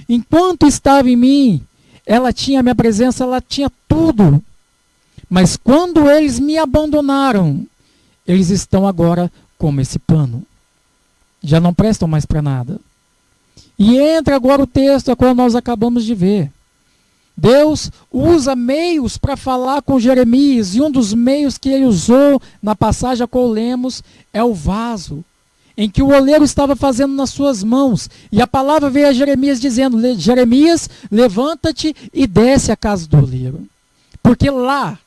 D: Enquanto estava em mim, ela tinha a minha presença, ela tinha tudo. Mas quando eles me abandonaram, eles estão agora como esse pano. Já não prestam mais para nada. E entra agora o texto a qual nós acabamos de ver. Deus usa meios para falar com Jeremias, e um dos meios que ele usou na passagem a qual lemos é o vaso, em que o oleiro estava fazendo nas suas mãos. E a palavra veio a Jeremias dizendo: Jeremias, levanta-te e desce à casa do oleiro, porque lá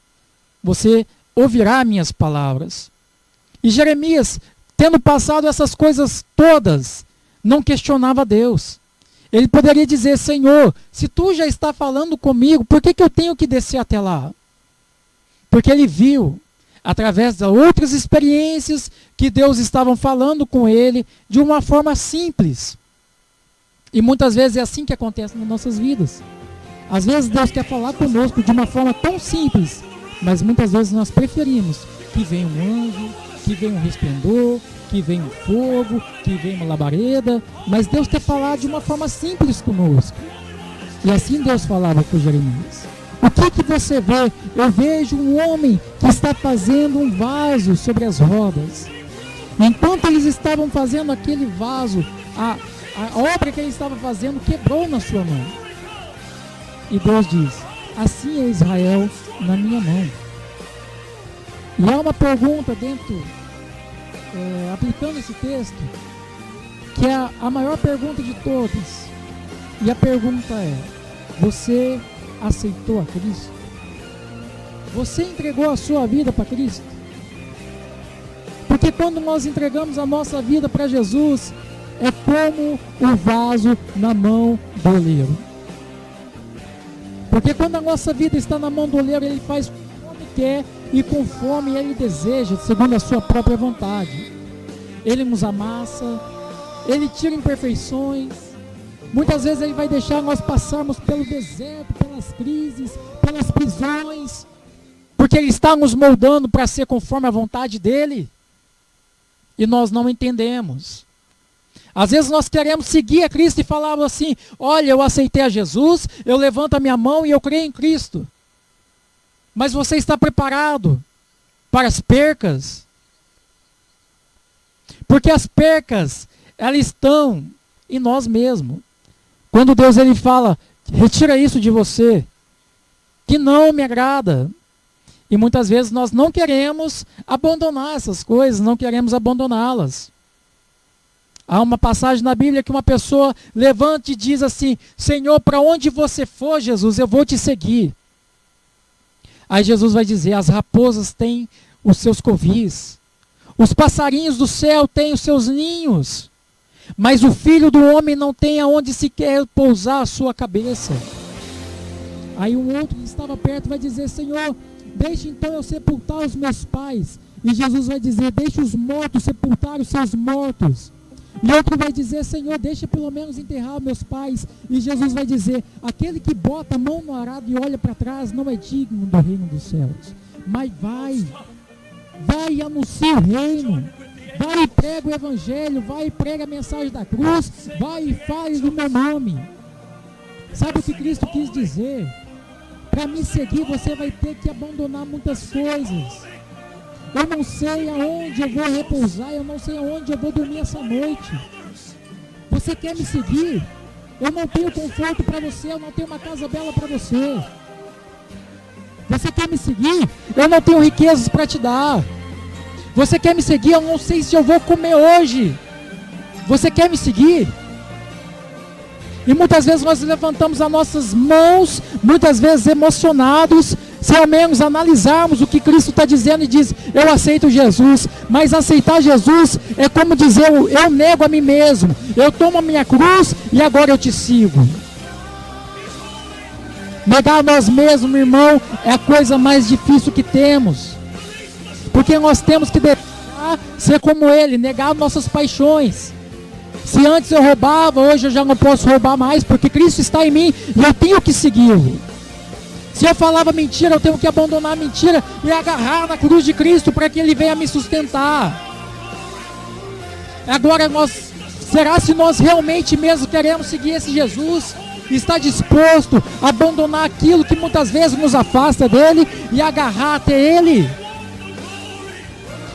D: você ouvirá minhas palavras. E Jeremias, tendo passado essas coisas todas, não questionava Deus. Ele poderia dizer: Senhor, se tu já está falando comigo, por que eu tenho que descer até lá? Porque ele viu, através de outras experiências, que Deus estava falando com ele de uma forma simples. E muitas vezes é assim que acontece nas nossas vidas. Às vezes Deus quer falar conosco de uma forma tão simples, mas muitas vezes nós preferimos que venha um anjo, que venha um resplendor, que venha um fogo, que venha uma labareda. Mas Deus quer falar de uma forma simples conosco. E assim Deus falava com Jeremias. O que você vê? Eu vejo um homem que está fazendo um vaso sobre as rodas. Enquanto eles estavam fazendo aquele vaso, a obra que ele estava fazendo quebrou na sua mão. E Deus diz: assim é Israel na minha mão. E há uma pergunta dentro, aplicando esse texto, que é a maior pergunta de todas. E a pergunta é: você aceitou a Cristo? Você entregou a sua vida para Cristo? Porque quando nós entregamos a nossa vida para Jesus, é como o vaso na mão do oleiro. Porque quando a nossa vida está na mão do oleiro, ele faz como quer e conforme ele deseja, segundo a sua própria vontade. Ele nos amassa, ele tira imperfeições. Muitas vezes ele vai deixar nós passarmos pelo deserto, pelas crises, pelas prisões, porque ele está nos moldando para ser conforme a vontade dele. E nós não entendemos. Às vezes nós queremos seguir a Cristo e falar assim: olha, eu aceitei a Jesus, eu levanto a minha mão e eu creio em Cristo. Mas você está preparado para as percas? Porque as percas, elas estão em nós mesmos. Quando Deus ele fala: retira isso de você, que não me agrada. E muitas vezes nós não queremos abandonar essas coisas, não queremos abandoná-las. Há uma passagem na Bíblia que uma pessoa levanta e diz assim: Senhor, para onde você for, Jesus, eu vou te seguir. Aí Jesus vai dizer: as raposas têm os seus covis, os passarinhos do céu têm os seus ninhos, mas o filho do homem não tem aonde sequer pousar a sua cabeça. Aí um outro que estava perto vai dizer: Senhor, deixe então eu sepultar os meus pais. E Jesus vai dizer: deixe os mortos sepultar os seus mortos. E outro vai dizer: Senhor, deixa pelo menos enterrar meus pais. E Jesus vai dizer: aquele que bota a mão no arado e olha para trás não é digno do reino dos céus. Mas vai e anuncia o reino, vai e prega o evangelho, vai e prega a mensagem da cruz, vai e fale do meu nome. Sabe o que Cristo quis dizer? Para me seguir você vai ter que abandonar muitas coisas. Eu não sei aonde eu vou repousar, eu não sei aonde eu vou dormir essa noite. Você quer me seguir? Eu não tenho conforto para você, eu não tenho uma casa bela para você. Você quer me seguir? Eu não tenho riquezas para te dar. Você quer me seguir? Eu não sei se eu vou comer hoje. Você quer me seguir? E muitas vezes nós levantamos as nossas mãos, muitas vezes emocionados, se ao menos analisarmos o que Cristo está dizendo e diz: eu aceito Jesus. Mas aceitar Jesus é como dizer: eu nego a mim mesmo, eu tomo a minha cruz e agora eu te sigo. Negar a nós mesmos, meu irmão, é a coisa mais difícil que temos, porque nós temos que deixar tentar ser como Ele, negar nossas paixões. Se antes eu roubava, hoje eu já não posso roubar mais, porque Cristo está em mim e eu tenho que segui-lo. Se eu falava mentira, eu tenho que abandonar a mentira e agarrar na cruz de Cristo para que Ele venha me sustentar. Agora, será se nós realmente mesmo queremos seguir esse Jesus? Está disposto a abandonar aquilo que muitas vezes nos afasta dele e agarrar até Ele?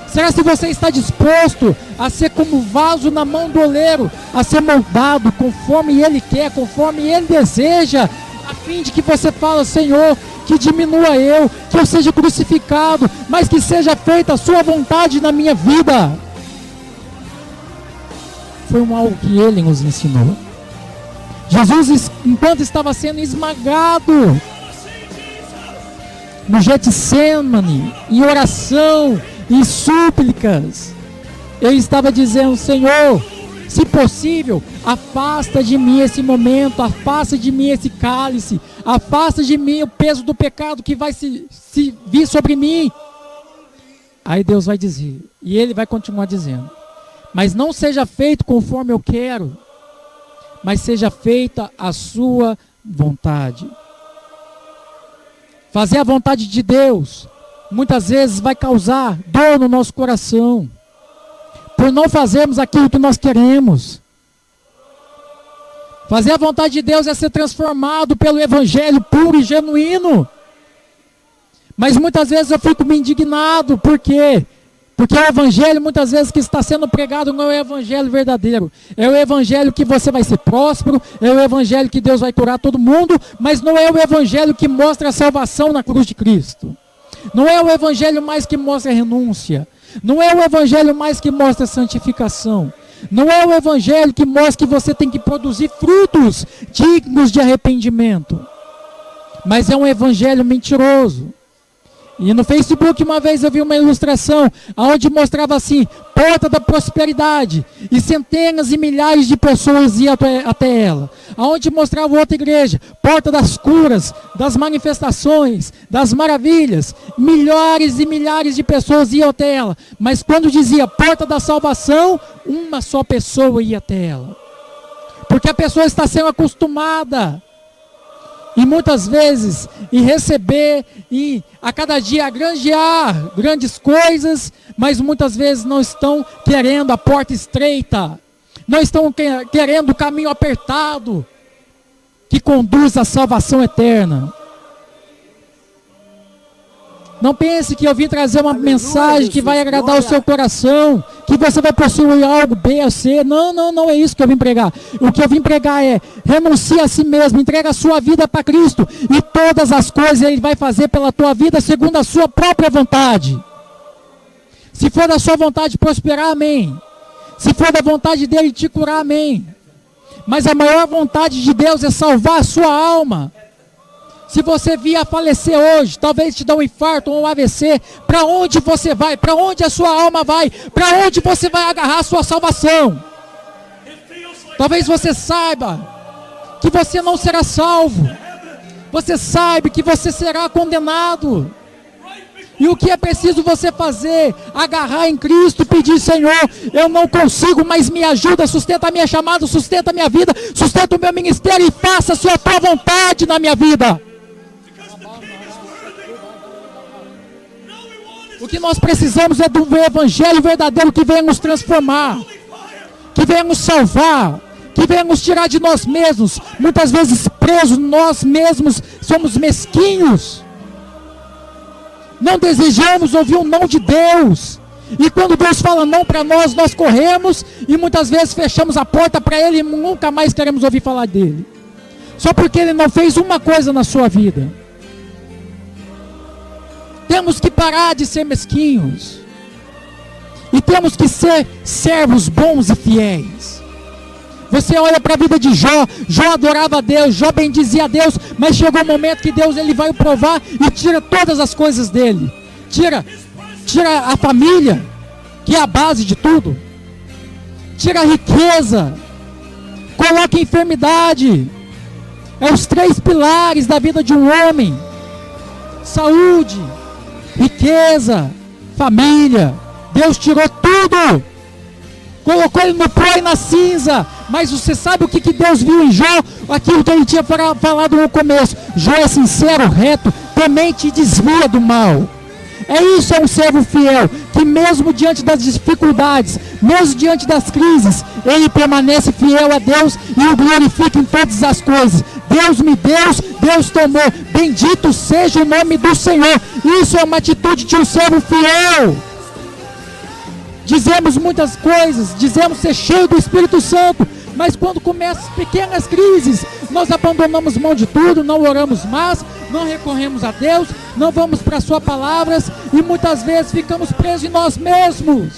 D: Será se você está disposto a ser como vaso na mão do oleiro, a ser moldado conforme Ele quer, conforme Ele deseja, a fim de que você fale: Senhor, que diminua eu, que eu seja crucificado, mas que seja feita a sua vontade na minha vida? Foi algo que Ele nos ensinou. Jesus, enquanto estava sendo esmagado no Getsemane, em oração, em súplicas, Ele estava dizendo: Senhor, se possível, afasta de mim esse momento, afasta de mim esse cálice, afasta de mim o peso do pecado que vai se vir sobre mim. Aí Deus vai dizer, e Ele vai continuar dizendo: mas não seja feito conforme eu quero, mas seja feita a sua vontade. Fazer a vontade de Deus muitas vezes vai causar dor no nosso coração, por não fazermos aquilo que nós queremos. Fazer a vontade de Deus é ser transformado pelo Evangelho puro e genuíno. Mas muitas vezes eu fico me indignado. Por quê? Porque o Evangelho muitas vezes que está sendo pregado não é o Evangelho verdadeiro. É o Evangelho que você vai ser próspero, é o Evangelho que Deus vai curar todo mundo, mas não é o Evangelho que mostra a salvação na cruz de Cristo. Não é o Evangelho mais que mostra a renúncia. Não é o Evangelho mais que mostra a santificação. Não é o Evangelho que mostra que você tem que produzir frutos dignos de arrependimento. Mas é um Evangelho mentiroso. E no Facebook uma vez eu vi uma ilustração onde mostrava assim: porta da prosperidade, e centenas e milhares de pessoas iam até ela. Aonde mostrava outra igreja, porta das curas, das manifestações, das maravilhas, milhares e milhares de pessoas iam até ela. Mas quando dizia porta da salvação, uma só pessoa ia até ela. Porque a pessoa está sendo acostumada, e muitas vezes, em receber, e a cada dia granjear grandes coisas, mas muitas vezes não estão querendo a porta estreita, não estão querendo o caminho apertado, que conduz à salvação eterna. Não pense que eu vim trazer uma mensagem que vai agradar o seu coração, que você vai possuir algo B ou C. Não é isso que eu vim pregar. O que eu vim pregar é: renuncie a si mesmo, entrega a sua vida para Cristo, e todas as coisas Ele vai fazer pela tua vida segundo a sua própria vontade. Se for da sua vontade prosperar, amém. Se for da vontade dEle te curar, amém. Mas a maior vontade de Deus é salvar a sua alma. Se você vier a falecer hoje, talvez te dê um infarto ou um AVC, para onde você vai? Para onde a sua alma vai? Para onde você vai agarrar a sua salvação? Talvez você saiba que você não será salvo. Você sabe que você será condenado. E o que é preciso você fazer? Agarrar em Cristo e pedir: Senhor, eu não consigo, mas me ajuda, sustenta a minha chamada, sustenta a minha vida, sustenta o meu ministério e faça a sua tua vontade na minha vida. O que nós precisamos é do Evangelho verdadeiro que venha nos transformar, que venha nos salvar, que venha nos tirar de nós mesmos. Muitas vezes presos, nós mesmos somos mesquinhos. Não desejamos ouvir o não de Deus. E quando Deus fala não para nós, nós corremos e muitas vezes fechamos a porta para Ele e nunca mais queremos ouvir falar dEle. Só porque Ele não fez uma coisa na sua vida. Temos que parar de ser mesquinhos. E temos que ser servos bons e fiéis. Você olha para a vida de Jó. Jó adorava a Deus, Jó bendizia a Deus, mas chegou um momento que Deus ele vai provar e tira todas as coisas dele. Tira a família, que é a base de tudo. Tira a riqueza. Coloca a enfermidade. É os 3 pilares da vida de um homem: saúde, riqueza, família. Deus tirou tudo, colocou ele no pó e na cinza. Mas você sabe o que Deus viu em Jó? Aquilo que ele tinha falado no começo. Jó é sincero, reto, temente e desvia do mal. É isso, é um servo fiel, que mesmo diante das dificuldades, mesmo diante das crises, ele permanece fiel a Deus e o glorifica em todas as coisas. Deus me deu, Deus tomou, bendito seja o nome do Senhor. Isso é uma atitude de um servo fiel. Dizemos muitas coisas, dizemos ser cheio do Espírito Santo, mas quando começam as pequenas crises, nós abandonamos mão de tudo, não oramos mais, não recorremos a Deus, não vamos para suas palavras e muitas vezes ficamos presos em nós mesmos.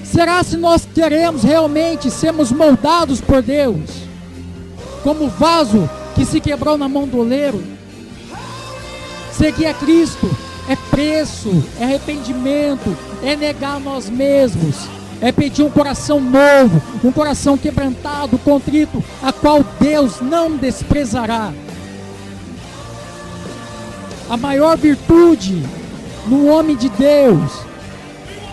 D: Será se nós queremos realmente sermos moldados por Deus, como o vaso que se quebrou na mão do oleiro? Seguir a Cristo é preço, é arrependimento, é negar nós mesmos, é pedir um coração novo, um coração quebrantado, contrito, a qual Deus não desprezará. A maior virtude no homem de Deus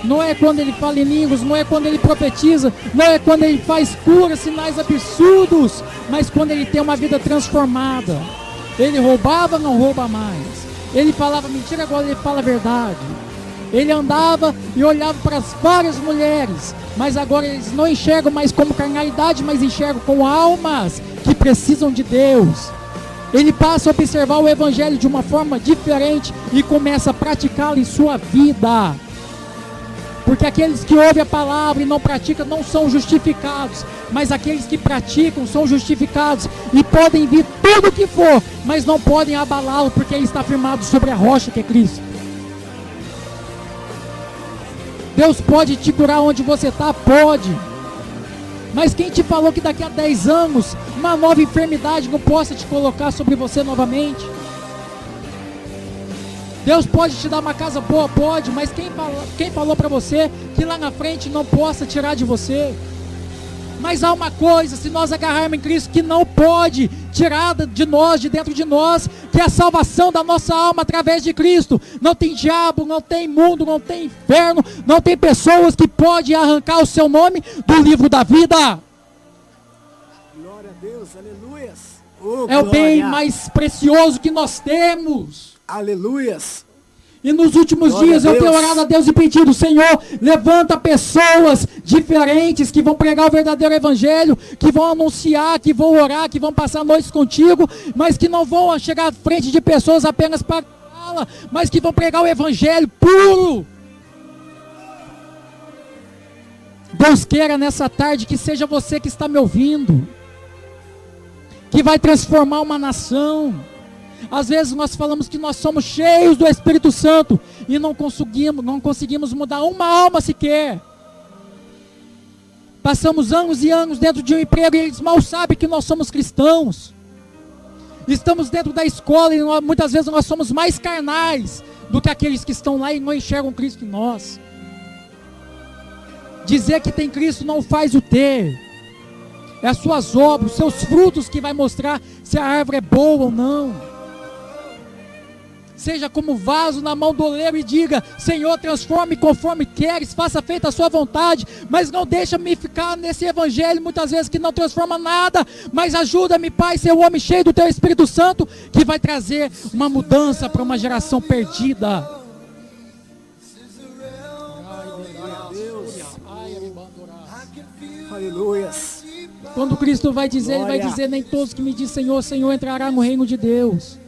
D: não é quando ele fala em línguas, não é quando ele profetiza, não é quando ele faz curas, sinais absurdos, mas quando ele tem uma vida transformada. Ele roubava, não rouba mais. Ele falava mentira, agora ele fala a verdade. Ele andava e olhava para as várias mulheres, mas agora eles não enxergam mais como carnalidade, mas enxergam como almas que precisam de Deus. Ele passa a observar o Evangelho de uma forma diferente e começa a praticá-lo em sua vida. Porque aqueles que ouvem a palavra e não praticam não são justificados, mas aqueles que praticam são justificados e podem vir tudo o que for, mas não podem abalá-lo, porque ele está firmado sobre a rocha que é Cristo. Deus pode te curar onde você está? Pode. Mas quem te falou que daqui a 10 anos uma nova enfermidade não possa te colocar sobre você novamente? Deus pode te dar uma casa boa? Pode. Mas quem falou para você que lá na frente não possa tirar de você? Mas há uma coisa, se nós agarrarmos em Cristo, que não pode tirar de nós, de dentro de nós, que é a salvação da nossa alma através de Cristo. Não tem diabo, não tem mundo, não tem inferno, não tem pessoas que podem arrancar o seu nome do livro da vida.
C: Glória a Deus, aleluias. Oh,
D: é o bem
C: glória.
D: mais precioso que nós temos.
C: Aleluias.
D: E nos últimos
C: Glória
D: dias
C: a
D: eu tenho
C: Deus.
D: orado a Deus e pedido: Senhor, levanta pessoas diferentes que vão pregar o verdadeiro evangelho, que vão anunciar, que vão orar, que vão passar noites contigo, mas que não vão chegar à frente de pessoas apenas para fala, mas que vão pregar o evangelho puro. Deus queira nessa tarde que seja você que está me ouvindo, que vai transformar uma nação. Às vezes nós falamos que nós somos cheios do Espírito Santo e não conseguimos mudar uma alma sequer. Passamos anos e anos dentro de um emprego e eles mal sabem que nós somos cristãos. Estamos dentro da escola e muitas vezes nós somos mais carnais do que aqueles que estão lá e não enxergam Cristo em nós. Dizer que tem Cristo não faz o ter. É as suas obras, os seus frutos que vai mostrar se a árvore é boa ou não. Seja como vaso na mão do oleiro e diga: Senhor, transforme conforme queres, faça feita a sua vontade, mas não deixa-me ficar nesse evangelho muitas vezes que não transforma nada, mas ajuda-me, Pai, ser um homem cheio do teu Espírito Santo, que vai trazer uma mudança para uma geração perdida.
C: Aleluias.
D: Quando Cristo vai dizer, Ele vai
C: Glória.
D: dizer: nem todos que me dizem Senhor, Senhor entrará no reino de Deus,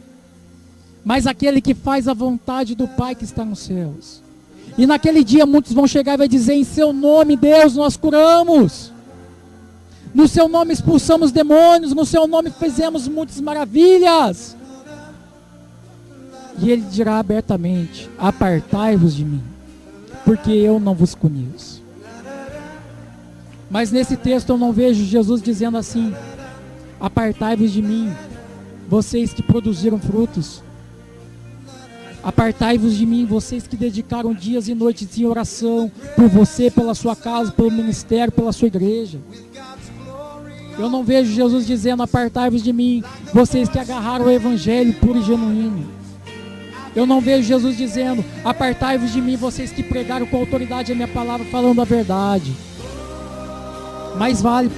D: mas aquele que faz a vontade do Pai que está nos céus. E naquele dia muitos vão chegar e vai dizer: em seu nome, Deus, nós curamos. No seu nome expulsamos demônios, no seu nome fizemos muitas maravilhas. E Ele dirá abertamente: apartai-vos de mim, porque eu não vos conheço. Mas nesse texto eu não vejo Jesus dizendo assim: apartai-vos de mim, vocês que produziram frutos. Apartai-vos de mim, vocês que dedicaram dias e noites em oração por você, pela sua casa, pelo ministério, pela sua igreja. Eu não vejo Jesus dizendo: apartai-vos de mim, vocês que agarraram o evangelho puro e genuíno. Eu não vejo Jesus dizendo: apartai-vos de mim, vocês que pregaram com autoridade a minha palavra, falando a verdade. Mais vale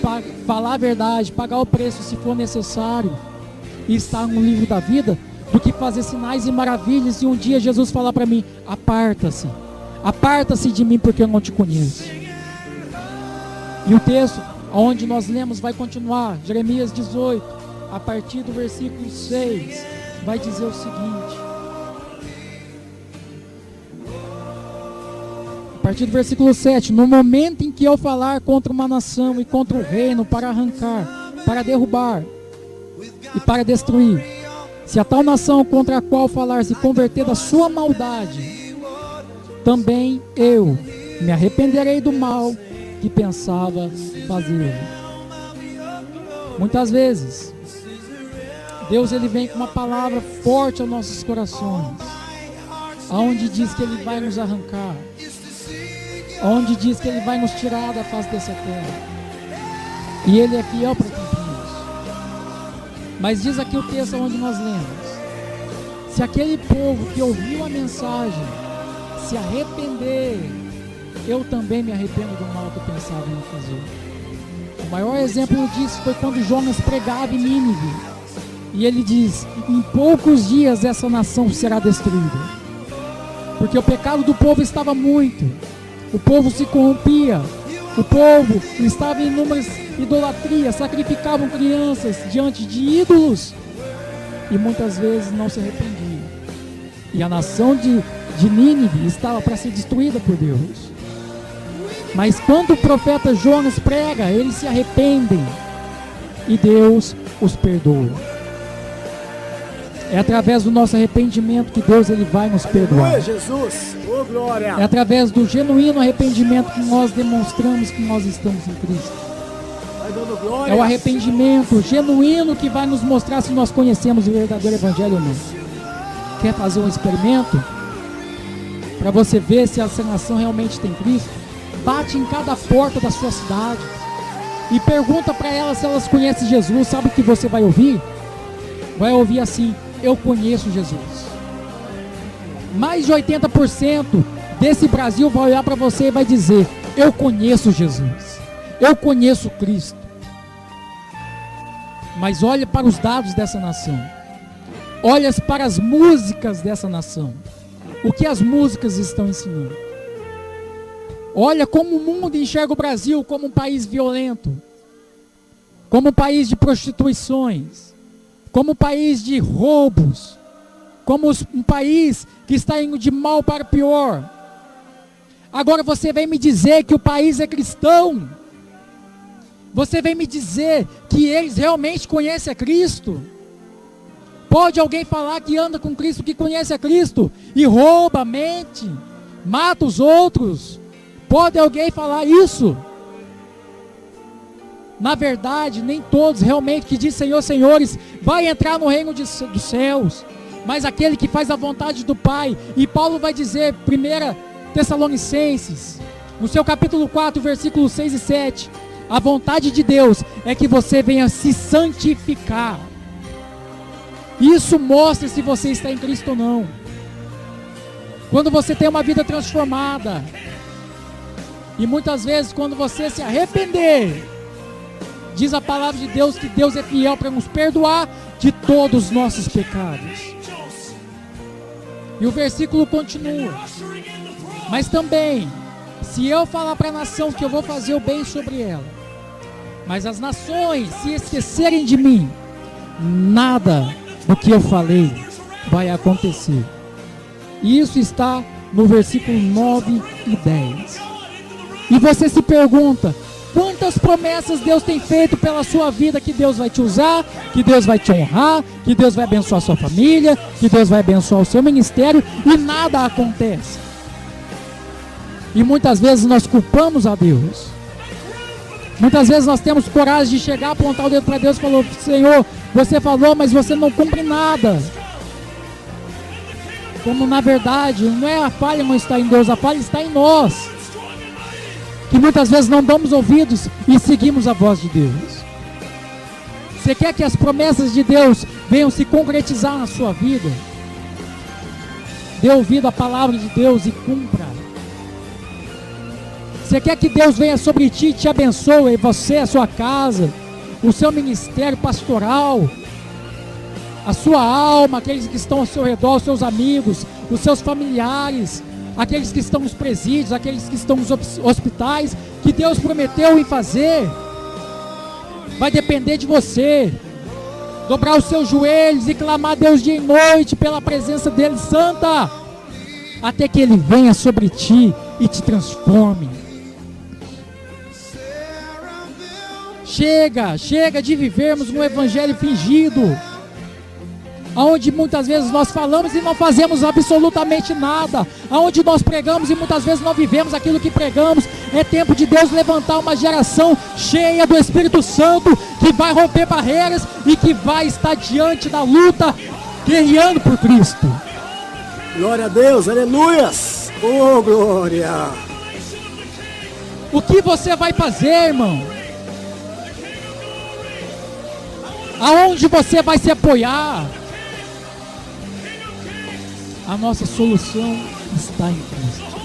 D: falar a verdade, pagar o preço se for necessário, e estar no livro da vida, do que fazer sinais e maravilhas e um dia Jesus falar para mim: aparta-se de mim porque eu não te conheço. E o texto onde nós lemos vai continuar, Jeremias 18, a partir do versículo 6, vai dizer o seguinte: a partir do versículo 7, no momento em que eu falar contra uma nação e contra o reino para arrancar, para derrubar e para destruir, se a tal nação contra a qual falar se converter da sua maldade, também eu me arrependerei do mal que pensava fazer. Muitas vezes Deus ele vem com uma palavra forte aos nossos corações, aonde diz que Ele vai nos arrancar, aonde diz que Ele vai nos tirar da face dessa terra, e Ele é fiel para cumprir isso. Mas diz aqui o texto onde nós lemos: se aquele povo que ouviu a mensagem se arrepender, eu também me arrependo do mal que eu pensava em fazer. O maior exemplo disso foi quando Jonas pregava em Nínive, e ele diz: em poucos dias essa nação será destruída, porque o pecado do povo estava muito, o povo se corrompia, o povo estava em inúmeras idolatrias, sacrificavam crianças diante de ídolos, e muitas vezes não se arrependiam, e a nação de Nínive estava para ser destruída por Deus. Mas quando o profeta Jonas prega, eles se arrependem e Deus os perdoa. É através do nosso arrependimento que Deus ele vai nos perdoar.
C: Aleluia, Jesus. Oh, glória.
D: É através do genuíno arrependimento que nós demonstramos que nós estamos em Cristo.
C: Vai dando glória.
D: É o arrependimento genuíno que vai nos mostrar se nós conhecemos o verdadeiro Evangelho ou não. Quer fazer um experimento? Para você ver se essa nação realmente tem Cristo? Bate em cada porta da sua cidade e pergunta para elas se elas conhecem Jesus. Sabe o que você vai ouvir? Vai ouvir assim: eu conheço Jesus. Mais de 80% desse Brasil vai olhar para você e vai dizer: eu conheço Jesus, eu conheço Cristo. Mas olha para os dados dessa nação, olha para as músicas dessa nação, o que as músicas estão ensinando. Olha como o mundo enxerga o Brasil como um país violento, como um país de prostituições, como um país de roubos, como um país que está indo de mal para pior. Agora você vem me dizer que o país é cristão? Você vem me dizer que eles realmente conhecem a Cristo? Pode alguém falar que anda com Cristo, que conhece a Cristo, e rouba, mente, mata os outros? Pode alguém falar isso? Na verdade, nem todos realmente que diz Senhor, senhores, vai entrar no reino dos céus, mas aquele que faz a vontade do Pai. E Paulo vai dizer, 1 Tessalonicenses, no seu capítulo 4, versículos 6 e 7, a vontade de Deus é que você venha se santificar. Isso mostra se você está em Cristo ou não. Quando você tem uma vida transformada, e muitas vezes quando você se arrepender, diz a palavra de Deus que Deus é fiel para nos perdoar de todos os nossos pecados. E o versículo continua: mas também, se eu falar para a nação que eu vou fazer o bem sobre ela, mas as nações se esquecerem de mim, nada do que eu falei vai acontecer. E isso está no versículo 9 e 10. E você se pergunta: quantas promessas Deus tem feito pela sua vida, que Deus vai te usar, que Deus vai te honrar, que Deus vai abençoar a sua família, que Deus vai abençoar o seu ministério, e nada acontece. E muitas vezes nós culpamos a Deus. Muitas vezes nós temos coragem de chegar, apontar o dedo para Deus e falar: Senhor, você falou, mas você não cumpre nada. Como na verdade, não é a falha não está em Deus, a falha está em nós, que muitas vezes não damos ouvidos e seguimos a voz de Deus. Você quer que as promessas de Deus venham se concretizar na sua vida? Dê ouvido à palavra de Deus e cumpra. Você quer que Deus venha sobre ti e te abençoe, você, a sua casa, o seu ministério pastoral, a sua alma, aqueles que estão ao seu redor, os seus amigos, os seus familiares, aqueles que estão nos presídios, aqueles que estão nos hospitais, que Deus prometeu em fazer, vai depender de você. Dobrar os seus joelhos e clamar a Deus dia e noite pela presença dele santa, até que ele venha sobre ti e te transforme. Chega de vivermos um evangelho fingido, onde muitas vezes nós falamos e não fazemos absolutamente nada, onde nós pregamos e muitas vezes não vivemos aquilo que pregamos. É tempo de Deus levantar uma geração cheia do Espírito Santo, que vai romper barreiras e que vai estar diante da luta, guerreando por Cristo.
C: Glória a Deus, aleluias! Oh, glória!
D: O que você vai fazer, irmão? Aonde você vai se apoiar? A nossa solução está em Cristo.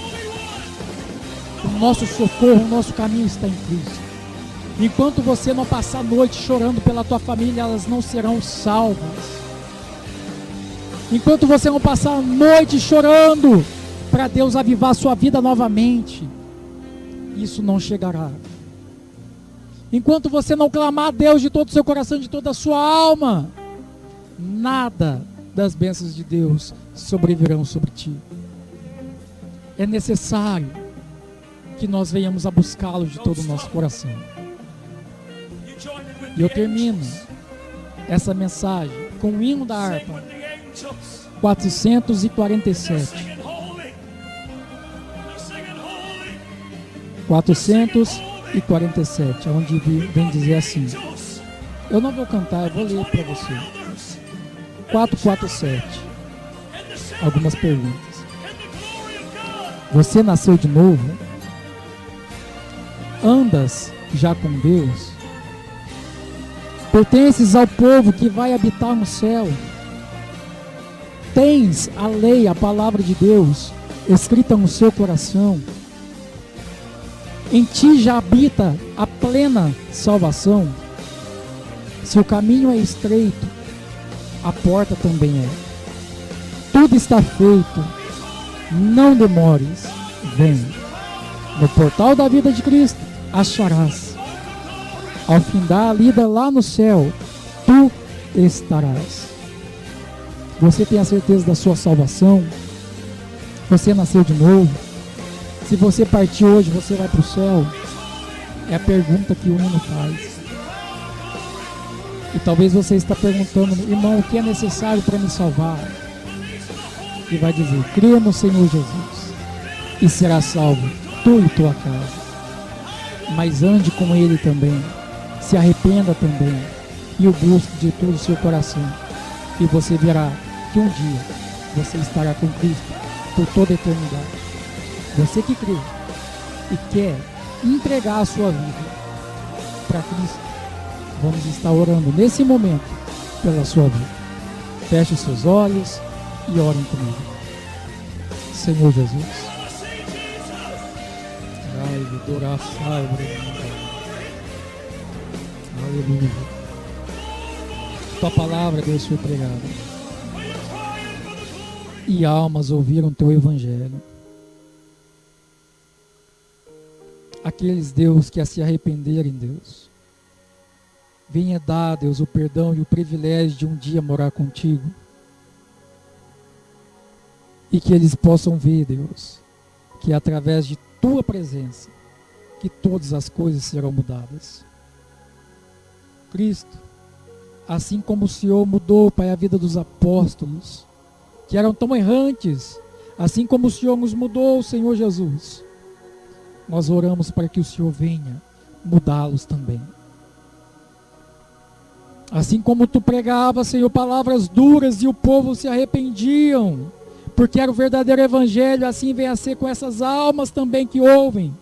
D: O nosso socorro, o nosso caminho está em Cristo. Enquanto você não passar a noite chorando pela tua família, elas não serão salvas. Enquanto você não passar a noite chorando para Deus avivar a sua vida novamente, isso não chegará. Enquanto você não clamar a Deus de todo o seu coração, de toda a sua alma, nada das bênçãos de Deus sobrevirão sobre ti. É necessário que nós venhamos a buscá-lo de todo o nosso coração. E eu termino essa mensagem com o hino da harpa 447. 447, onde vem dizer assim. Eu não vou cantar, eu vou ler para você. 447. Algumas perguntas. Você nasceu de novo? Andas já com Deus? Pertences ao povo que vai habitar no céu? Tens a lei, a palavra de Deus, escrita no seu coração? Em ti já habita a plena salvação? Seu caminho é estreito, a porta também é. Tudo está feito, não demores, vem. No portal da vida de Cristo acharás. Ao findar a lida lá no céu, tu estarás. Você tem a certeza da sua salvação? Você nasceu de novo? Se você partir hoje, você vai para o céu? É a pergunta que o hino faz. E talvez você está perguntando, irmão, o que é necessário para me salvar? E vai dizer, crê no Senhor Jesus e será salvo, tu e tua casa. Mas ande com Ele também, se arrependa também e o busque de todo o seu coração. E você verá que um dia você estará com Cristo por toda a eternidade. Você que crê e quer entregar a sua vida para Cristo, vamos estar orando nesse momento pela sua vida. Feche os seus olhos e orem comigo. Senhor Jesus. Aleluia. Tua palavra, Deus, foi pregada. E almas ouviram teu evangelho. Aqueles, Deus, que a se arrependerem, Deus, venha dar, Deus, o perdão e o privilégio de um dia morar contigo. E que eles possam ver, Deus, que através de tua presença, que todas as coisas serão mudadas. Cristo, assim como o Senhor mudou, Pai, a vida dos apóstolos, que eram tão errantes, assim como o Senhor nos mudou, Senhor Jesus, nós oramos para que o Senhor venha mudá-los também. Assim como tu pregavas, Senhor, palavras duras e o povo se arrependiam, porque era o verdadeiro evangelho, assim venha a ser com essas almas também que ouvem,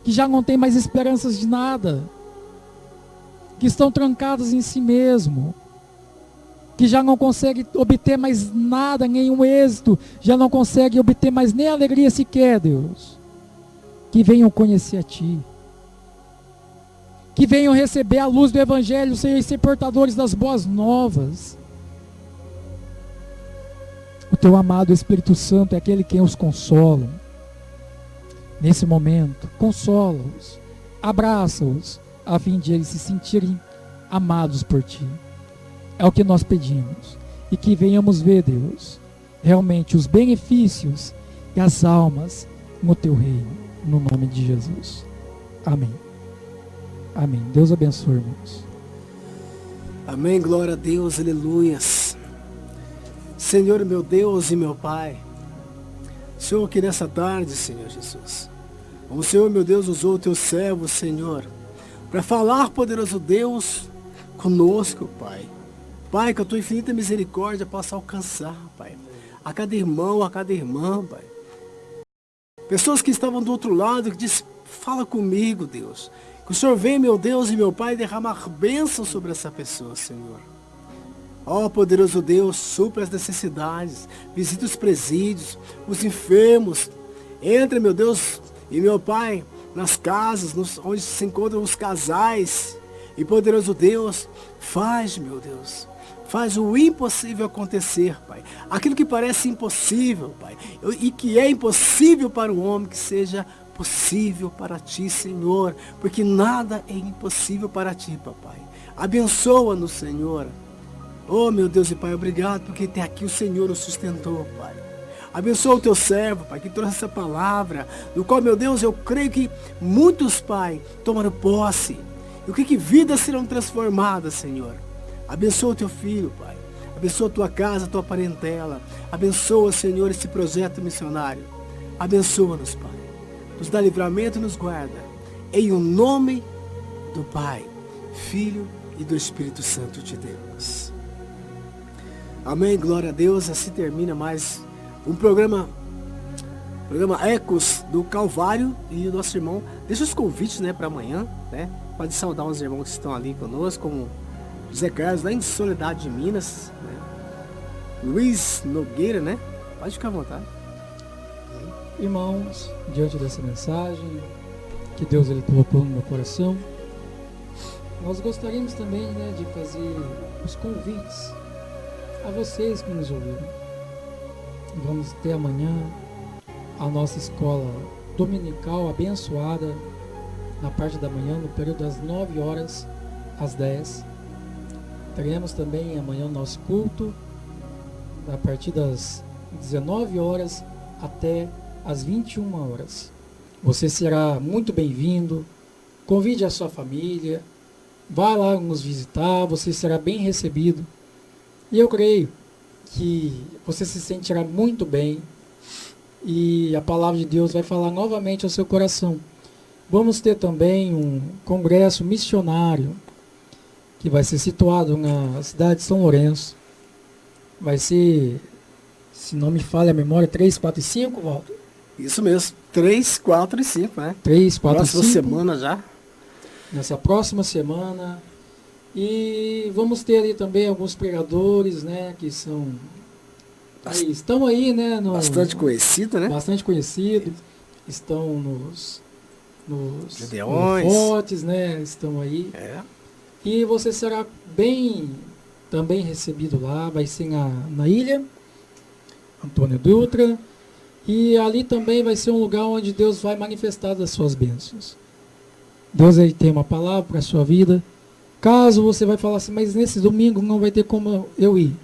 D: que já não tem mais esperanças de nada, que estão trancadas em si mesmo, que já não consegue obter mais nada, nenhum êxito, já não consegue obter mais nem alegria sequer, Deus. Que venham conhecer a Ti. Que venham receber a luz do Evangelho, Senhor, e ser portadores das boas novas. O Teu amado Espírito Santo é aquele quem os consola. Nesse momento, consola-os, abraça-os, a fim de eles se sentirem amados por Ti. É o que nós pedimos. E que venhamos ver, Deus, realmente os benefícios e as almas no Teu reino, no nome de Jesus. Amém. Amém. Deus abençoe, irmãos.
C: Amém, glória a Deus, aleluias. Senhor, meu Deus e meu Pai, Senhor, que nessa tarde, Senhor Jesus, o Senhor, meu Deus, usou o Teu servo, Senhor, para falar, poderoso Deus, conosco, Pai. Pai, que a Tua infinita misericórdia possa alcançar, Pai, a cada irmão, a cada irmã, Pai. Pessoas que estavam do outro lado, que diz, fala comigo, Deus. Que o Senhor venha, meu Deus e meu Pai, derramar bênção sobre essa pessoa, Senhor. Ó poderoso Deus, supra as necessidades, visita os presídios, os enfermos. Entra, meu Deus e meu Pai, nas casas, onde se encontram os casais. E poderoso Deus, faz, meu Deus, faz o impossível acontecer, Pai. Aquilo que parece impossível, Pai, e que é impossível para o homem, que seja possível para Ti, Senhor, porque nada é impossível para Ti, Papai. Abençoa-nos, Senhor. Oh, meu Deus e Pai, obrigado, porque até aqui o Senhor o sustentou, Pai. Abençoa o Teu servo, Pai, que trouxe essa palavra, no qual, meu Deus, eu creio que muitos, Pai, tomaram posse. E o que vidas serão transformadas, Senhor. Abençoa o Teu filho, Pai. Abençoa a Tua casa, a Tua parentela. Abençoa, Senhor, esse projeto missionário. Abençoa-nos, Pai. Nos dá livramento e nos guarda. Em o nome do Pai, Filho e do Espírito Santo de Deus. Amém, glória a Deus. Assim termina mais um programa Ecos do Calvário. E o nosso irmão, deixa os convites, né, para amanhã, né? Pode saudar os irmãos que estão ali conosco, como José Carlos, lá em Soledade de Minas, né? Luiz Nogueira, né? Pode ficar à vontade.
D: Irmãos, diante dessa mensagem que Deus ele colocou no meu coração, nós gostaríamos também, né, de fazer os convites a vocês que nos ouviram. Vamos ter amanhã a nossa escola dominical abençoada na parte da manhã, no período das 9 horas às 10. Teremos também amanhã o nosso culto a partir das 19 horas até às 21 horas. Você será muito bem-vindo. Convide a sua família. Vá lá nos visitar. Você será bem recebido. E eu creio que você se sentirá muito bem. E a palavra de Deus vai falar novamente ao seu coração. Vamos ter também um congresso missionário que vai ser situado na cidade de São Lourenço. Vai ser, se não me falha a memória, 3, 4 e 5, Walter?
C: Isso mesmo, 3, 4 e 5, né?
D: 3, 4 e 5.
C: Próxima semana já.
D: Nessa próxima semana. E vamos ter ali também alguns pregadores, né? Que são... Aí, estão aí, né?
C: Bastante conhecido, né?
D: Bastante conhecido. Estão nos
C: Gedeões.
D: holofotes, né? Estão aí.
C: É.
D: E você será bem também recebido lá. Vai ser na ilha Antônio Dutra. E ali também vai ser um lugar onde Deus vai manifestar as suas bênçãos. Deus aí tem uma palavra para a sua vida. Caso você vai falar assim, mas nesse domingo não vai ter como eu ir.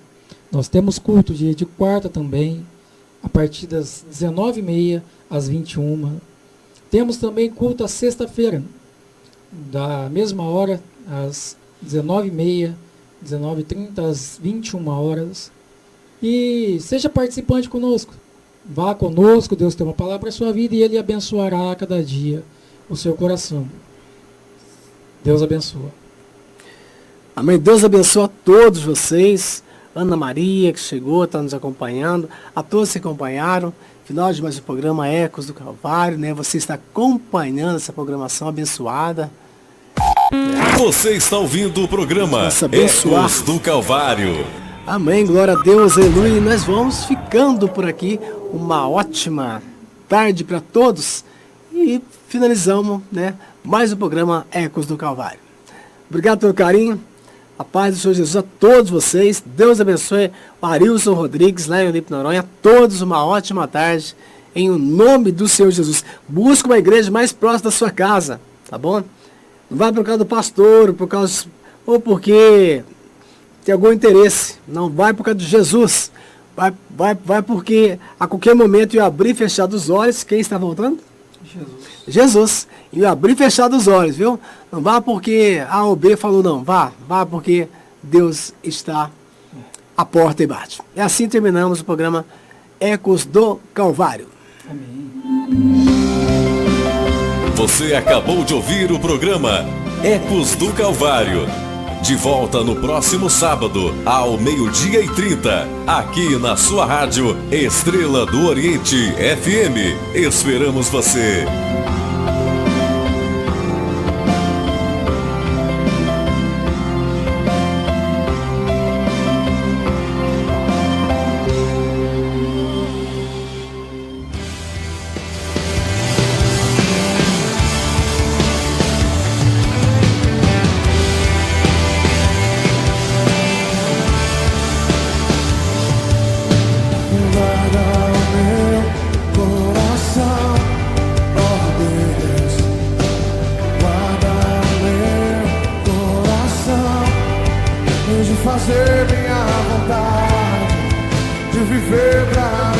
D: Nós temos culto dia de quarta também, a partir das 19h30 às 21h. Temos também culto à sexta-feira, da mesma hora, às 19h30, 19h30 às 21h. E seja participante conosco. Vá conosco, Deus tem uma palavra para a sua vida e Ele abençoará a cada dia o seu coração. Deus abençoa.
C: Amém. Deus abençoe a todos vocês. Ana Maria, que chegou, está nos acompanhando. A todos que acompanharam. Final de mais um programa Ecos do Calvário, né? Você está acompanhando essa programação abençoada.
B: Você está ouvindo o programa
C: Nossa, abençoar.
B: Ecos do Calvário.
C: Amém, glória a Deus, aleluia. E nós vamos ficando por aqui. Uma ótima tarde para todos. E finalizamos, né, mais um programa Ecos do Calvário. Obrigado pelo carinho. A paz do Senhor Jesus a todos vocês. Deus abençoe o Arilson Rodrigues, lá em Olímpio Noronha. A todos uma ótima tarde. Em o nome do Senhor Jesus. Busque uma igreja mais próxima da sua casa, tá bom? Não vai por causa do pastor, por causa, ou porque tem algum interesse. Não vai por causa de Jesus. Vai porque a qualquer momento eu abrir e fechar os olhos. Quem está voltando? Jesus. E eu abrir e fechar os olhos, viu? Não vá porque A ou B falou não. Vá porque Deus está à porta e bate. E assim terminamos o programa Ecos do Calvário.
B: Você acabou de ouvir o programa Ecos do Calvário. De volta no próximo sábado, ao 12h30, aqui na sua rádio Estrela do Oriente FM. Esperamos você!
A: Fazer minha vontade, de viver pra